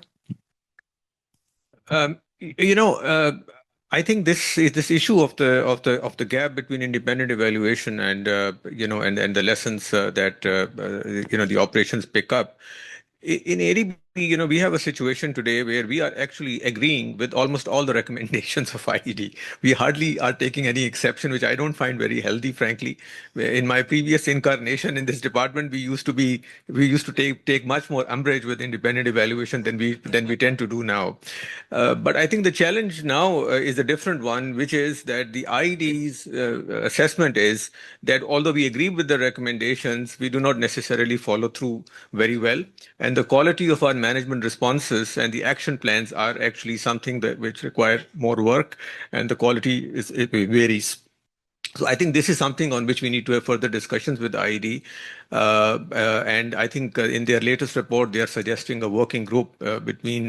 I think this issue of the gap between independent evaluation and and the lessons that the operations pick up in ADB. We have a situation today where we are actually agreeing with almost all the recommendations of IED. We hardly are taking any exception, which I don't find very healthy, frankly. In my previous incarnation in this department, we used to take much more umbrage with independent evaluation than we tend to do now. But I think the challenge now is a different one, which is that the IED's assessment is that although we agree with the recommendations, we do not necessarily follow through very well, and the quality of our management responses and the action plans are actually something which require more work, and the quality it varies. So I think this is something on which we need to have further discussions with IED. And I think in their latest report, they are suggesting a working group between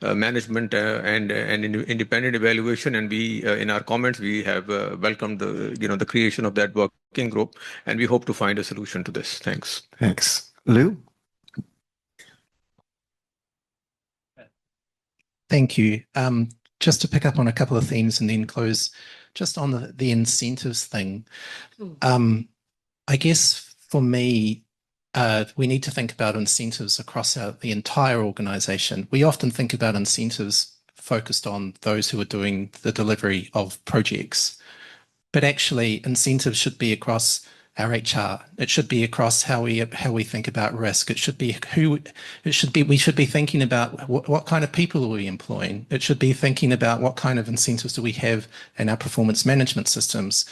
management and independent evaluation. And we, in our comments, we have welcomed the creation of that working group, and we hope to find a solution to this. Thanks. Thanks. Lou? Thank you. Just to pick up on a couple of themes and then close just on the incentives thing. I guess for me, we need to think about incentives across the entire organization. We often think about incentives focused on those who are doing the delivery of projects, but actually incentives should be across our HR. It should be across how we think about risk. We should be thinking about what kind of people are we employing. It should be thinking about what kind of incentives do we have in our performance management systems.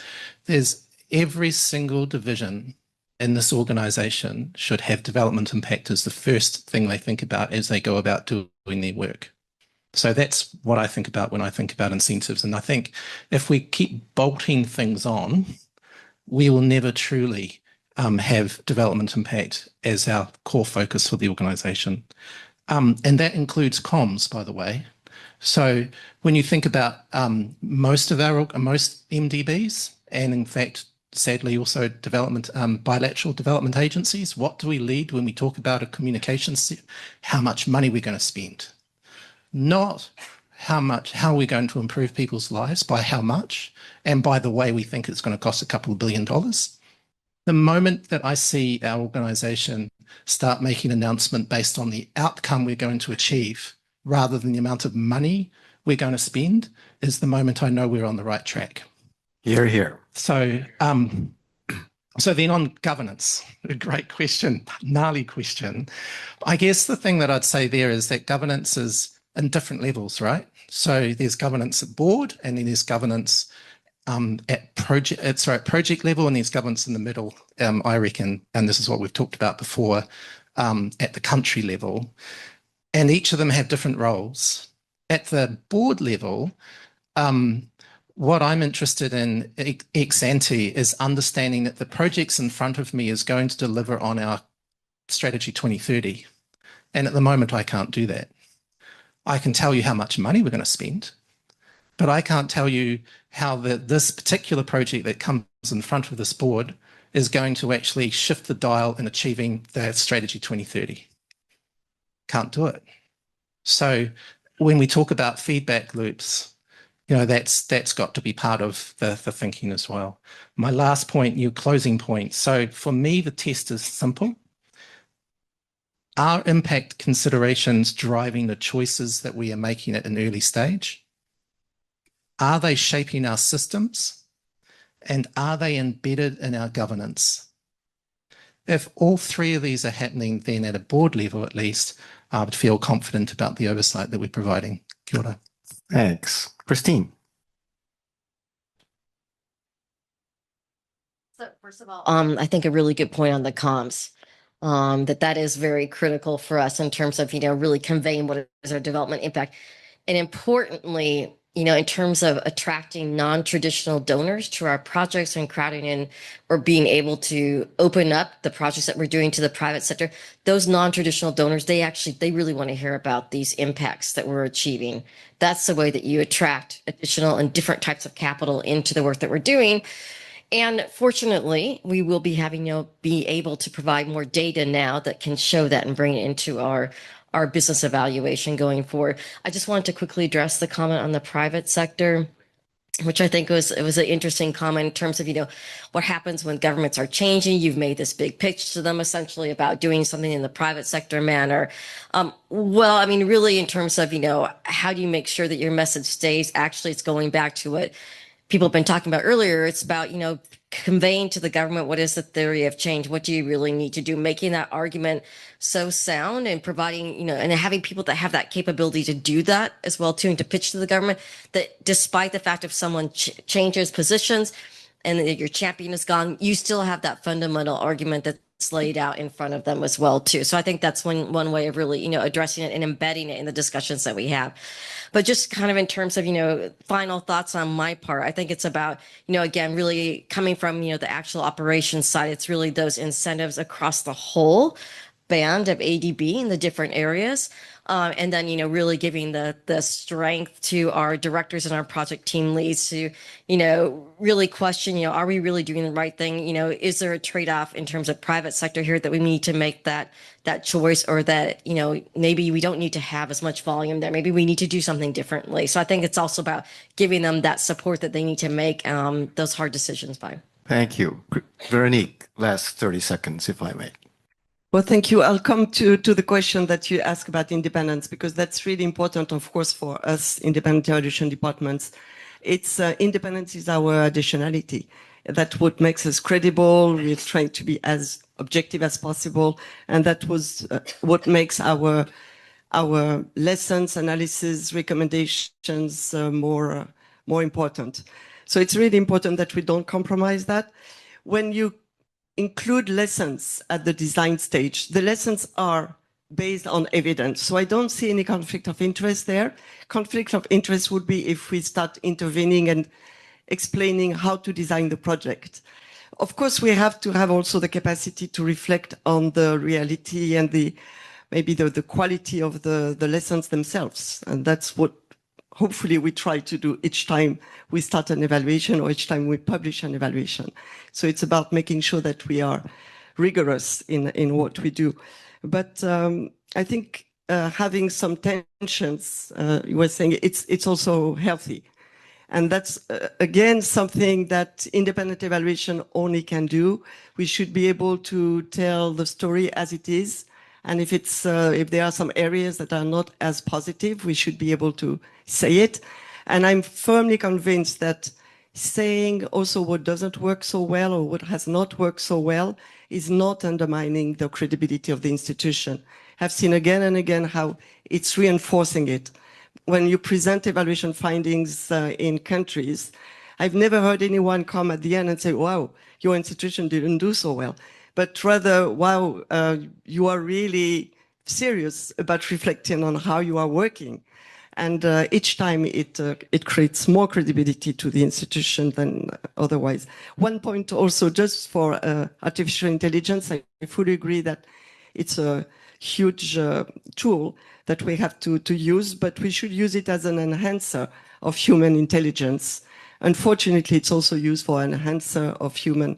There's every single division in this organization should have development impact as the first thing they think about as they go about doing their work. So that's what I think about when I think about incentives. And I think if we keep bolting things on, we will never truly have development impact as our core focus for the organization. And that includes comms, by the way. So when you think about most MDBs, and in fact, sadly, also bilateral development agencies, what do we lead when we talk about a communications? How much money we're going to spend. Not how are we going to improve people's lives, by how much, and by the way, we think it's going to cost a couple of $1 billion. The moment that I see our organization start making an announcement based on the outcome we're going to achieve rather than the amount of money we're going to spend is the moment I know we're on the right track. Hear, hear. So then on governance, a great question, gnarly question. I guess the thing that I'd say there is that governance is in different levels, right? So there's governance at board, and then there's governance at project level, and there's governance in the middle, I reckon, and this is what we've talked about before, at the country level. And each of them have different roles. At the board level, What I'm interested in ex ante is understanding that the projects in front of me is going to deliver on our strategy 2030. And at the moment, I can't do that. I can tell you how much money we're going to spend, but I can't tell you how this particular project that comes in front of this board is going to actually shift the dial in achieving the strategy 2030. Can't do it. So when we talk about feedback loops, that's got to be part of the thinking as well. My last point, your closing point. So for me, the test is simple. Are impact considerations driving the choices that we are making at an early stage? Are they shaping our systems? And are they embedded in our governance? If all three of these are happening, then at a board level at least, I would feel confident about the oversight that we're providing. Kia ora. Thanks. Christine. So first of all, I think a really good point on the comms, that is very critical for us in terms of, really conveying what is our development impact. And importantly, in terms of attracting non-traditional donors to our projects and crowding in or being able to open up the projects that we're doing to the private sector, those non-traditional donors, they really want to hear about these impacts that we're achieving. That's the way that you attract additional and different types of capital into the work that we're doing. And fortunately, we will be having, be able to provide more data now that can show that and bring it into our business evaluation going forward. I just wanted to quickly address the comment on the private sector, which I think was an interesting comment in terms of, what happens when governments are changing. You've made this big pitch to them essentially about doing something in the private sector manner. Well, I mean, really in terms of, how do you make sure that your message stays? Actually, it's going back to what people have been talking about earlier. It's about, conveying to the government what is the theory of change, what do you really need to do, making that argument so sound and providing, and having people that have that capability to do that as well too, and to pitch to the government that despite the fact if someone changes positions and that your champion is gone, you still have that fundamental argument that's laid out in front of them as well too. So I think that's one way of really, addressing it and embedding it in the discussions that we have. But just kind of in terms of, final thoughts on my part, I think it's about, again, really coming from, the actual operations side. It's really those incentives across the whole band of ADB in the different areas. And then, really giving the strength to our directors and our project team leads to, really question, are we really doing the right thing? Is there a trade-off in terms of private sector here that we need to make that choice, or that, maybe we don't need to have as much volume there. Maybe we need to do something differently. So I think it's also about giving them that support that they need to make those hard decisions by. Thank you. Veronique, last 30 seconds, if I may. Well, thank you. I'll come to the question that you asked about independence, because that's really important, of course, for us independent evaluation departments. It's independence is our additionality. That's what makes us credible. We're trying to be as objective as possible, and that was what makes our lessons, analysis, recommendations more important. So it's really important that we don't compromise that. When you include lessons at the design stage, the lessons are based on evidence. So I don't see any conflict of interest there. Conflict of interest would be if we start intervening and explaining how to design the project. Of course, we have to have also the capacity to reflect on the reality and maybe the quality of the lessons themselves. And that's what hopefully we try to do each time we start an evaluation or each time we publish an evaluation. So it's about making sure that we are rigorous in what we do. But I think having some tensions, you were saying, it's also healthy. And that's, again, something that independent evaluation only can do. We should be able to tell the story as it is. And if there are some areas that are not as positive, we should be able to say it. And I'm firmly convinced that saying also what doesn't work so well or what has not worked so well is not undermining the credibility of the institution. I've seen again and again how it's reinforcing it. When you present evaluation findings in countries, I've never heard anyone come at the end and say, wow, your institution didn't do so well. But rather, wow, you are really serious about reflecting on how you are working. And each time it creates more credibility to the institution than otherwise. One point also, just for artificial intelligence, I fully agree that it's a huge tool that we have to use, but we should use it as an enhancer of human intelligence. Unfortunately, it's also used for enhancer of human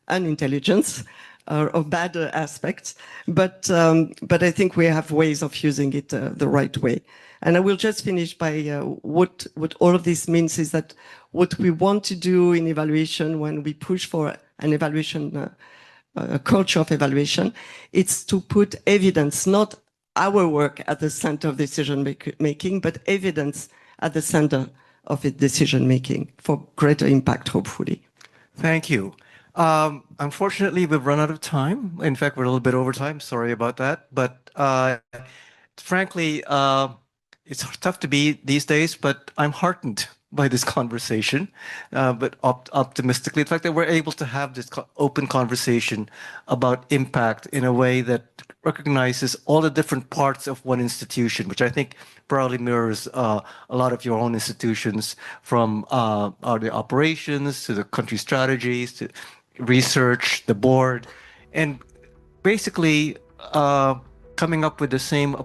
unintelligence or bad aspects. But I think we have ways of using it the right way. And I will just finish by what all of this means is that what we want to do in evaluation when we push for an evaluation, a culture of evaluation, it's to put evidence, not our work at the center of decision making, but evidence at the center of decision making for greater impact, hopefully. Thank you. Unfortunately, we've run out of time. In fact, we're a little bit over time. Sorry about that. But frankly, it's tough to be these days, but I'm heartened by this conversation, but optimistically, the fact that we're able to have this open conversation about impact in a way that recognizes all the different parts of one institution, which I think probably mirrors a lot of your own institutions, from the operations to the country strategies to research, the board, and basically coming up with the same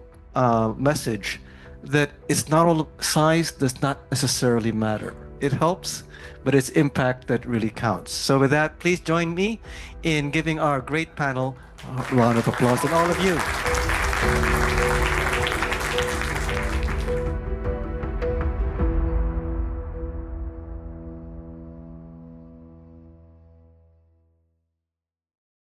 message that it's not all size does not necessarily matter. It helps, but it's impact that really counts. So with that, please join me in giving our great panel a round of applause, and all of you.